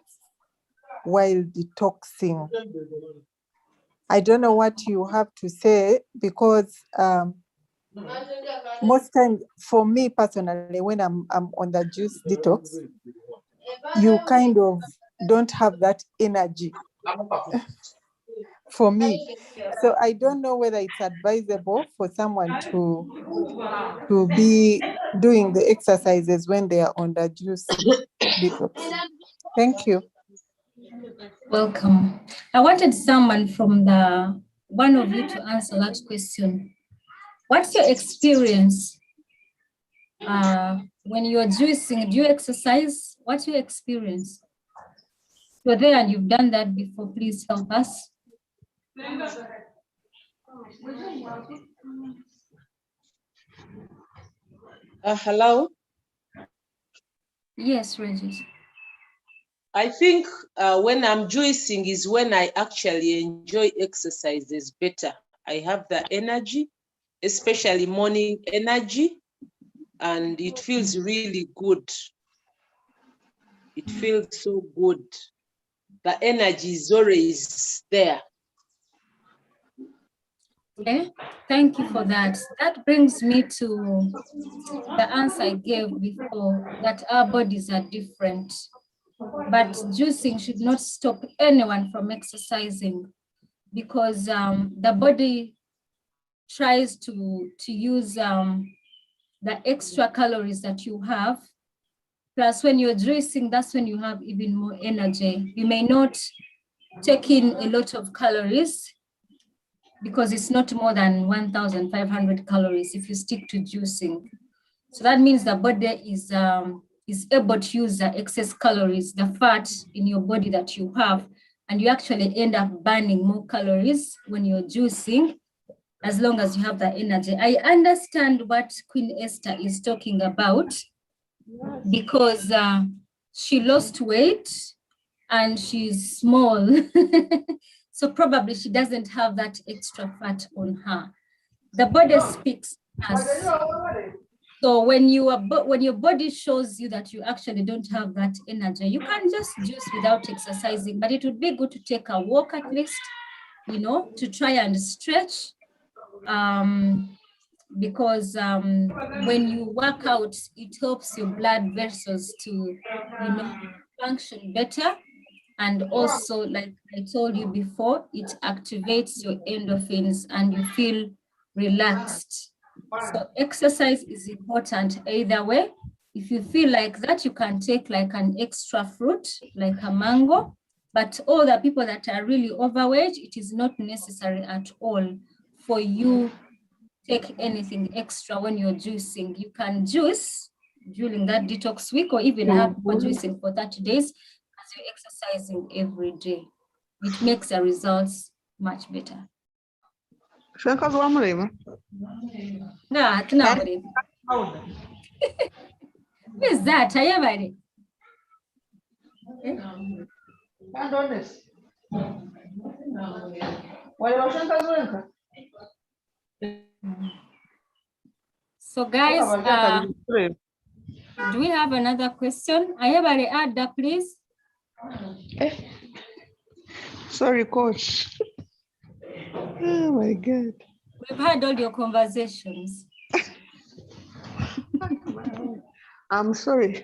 while detoxing. I don't know what you have to say, because most times, for me personally, when I'm on the juice detox, you kind of don't have that energy for me. So I don't know whether it's advisable for someone to be doing the exercises when they are on the juice detox. Thank you. Welcome. I wanted someone from one of you to answer that question. What's your experience when you're juicing? Do you exercise? What's your experience? You're there and you've done that before. Please help us. Hello? Yes, Regis. I think when I'm juicing is when I actually enjoy exercises better. I have the energy, especially morning energy, and it feels really good. It feels so good. The energy is always there. Okay, thank you for that. That brings me to the answer I gave before, that our bodies are different. But juicing should not stop anyone from exercising, because the body tries to use the extra calories that you have. Plus, when you're juicing, that's when you have even more energy. You may not take in a lot of calories, because it's not more than 1,500 calories if you stick to juicing. So that means the body is able to use the excess calories, the fat in your body that you have, and you actually end up burning more calories when you're juicing, as long as you have the energy. I understand what Queen Esther is talking about, because she lost weight and she's small. So probably she doesn't have that extra fat on her. The body speaks to us. So when your body shows you that you actually don't have that energy, you can just juice without exercising, but it would be good to take a walk at least, you know, to try and stretch. Because when you work out, it helps your blood vessels to, you know, function better. And also, like I told you before, it activates your endorphins and you feel relaxed. So exercise is important either way. If you feel like that, you can take like an extra fruit, like a mango. But all the people that are really overweight, it is not necessary at all for you take anything extra when you're juicing. You can juice during that detox week, or even have for juicing for 30 days as you're exercising every day. It makes the results much better. Who is that? Ayabari? So guys, do we have another question? Ayabari, add that, please. Sorry, coach. Oh my God. We've had all your conversations. I'm sorry.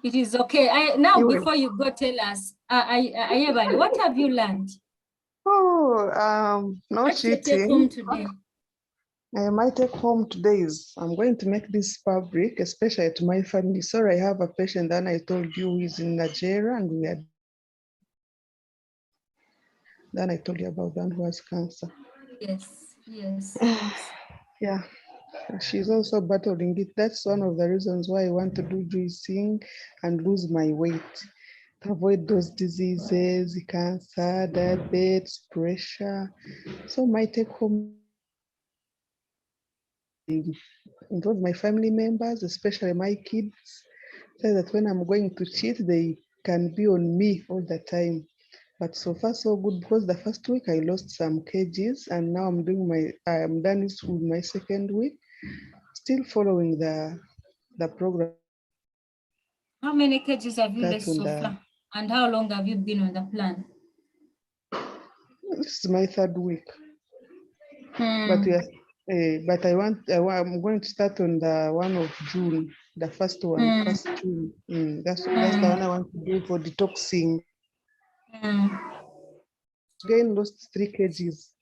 It is okay. Now, before you go, tell us, Ayabari, what have you learned? Oh, no what cheating. Take home today? My take home today is I'm going to make this fabric, especially to my family. Sorry, I have a patient that I told you is in Nigeria, and we had. Then I told you about one who has cancer. Yes, yes. Yeah, she's also battling it. That's one of the reasons why I want to do juicing and lose my weight. To avoid those diseases, cancer, diabetes, pressure. So my take home involve my family members, especially my kids, so that when I'm going to cheat, they can be on me all the time. But so far so good, because the first week I lost some kgs, and now I'm done this with my second week, still following the program. How many kgs have you lost so far? And how long have you been on the plan? This is my third week. But yes, I'm going to start on the 1 of June, the first one, 1st June. That's the one I want to do for detoxing. Again, lost 3 kgs.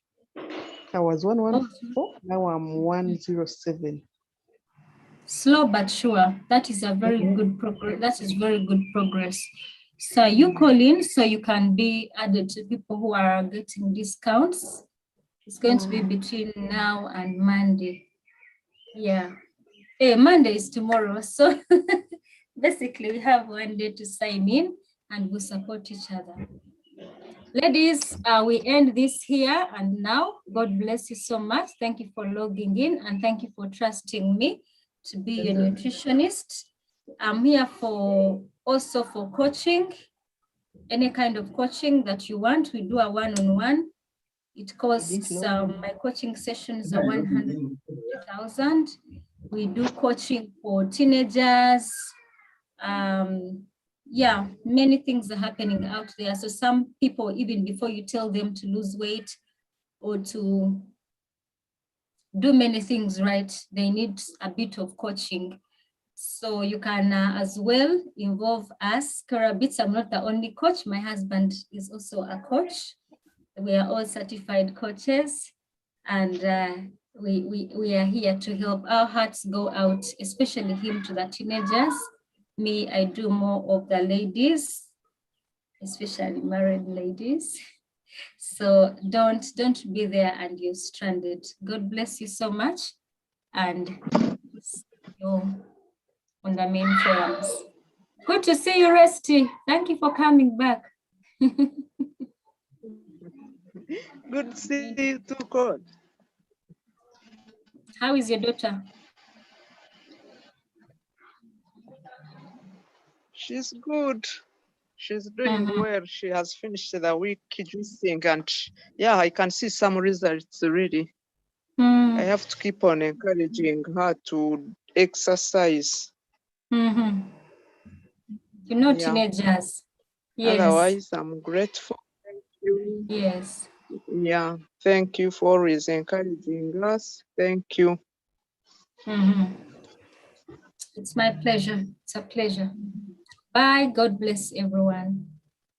I was 114, now I'm 107. Slow but sure. That is a very good progress. That is very good progress. So you call in so you can be added to people who are getting discounts. It's going to be between now and Monday. Yeah. Hey, Monday is tomorrow. So basically we have one day to sign in and we'll support each other. Ladies, we end this here and now. God bless you so much. Thank you for logging in and thank you for trusting me to be your nutritionist. I'm here also for coaching, any kind of coaching that you want. We do a one-on-one. It costs, my coaching sessions are 100,000. We do coaching for teenagers. Yeah, many things are happening out there. So some people, even before you tell them to lose weight, or to do many things right, they need a bit of coaching. So you can as well involve us. Karabits, I'm not the only coach. My husband is also a coach. We are all certified coaches, and we are here to help. Our hearts go out, especially him, to the teenagers. Me, I do more of the ladies, especially married ladies. So don't be there and you're stranded. God bless you so much, and see you on the main forums. Good to see you, Resty. Thank you for coming back. Good to see you too, Coach. How is your daughter? She's good. She's doing well. She has finished the week juicing, and yeah, I can see some results really. I have to keep on encouraging her to exercise. You know, teenagers. Yes. Otherwise, I'm grateful. Thank you. Yes. Yeah. Thank you for always encouraging us. Thank you. It's my pleasure. It's a pleasure. Bye. God bless everyone.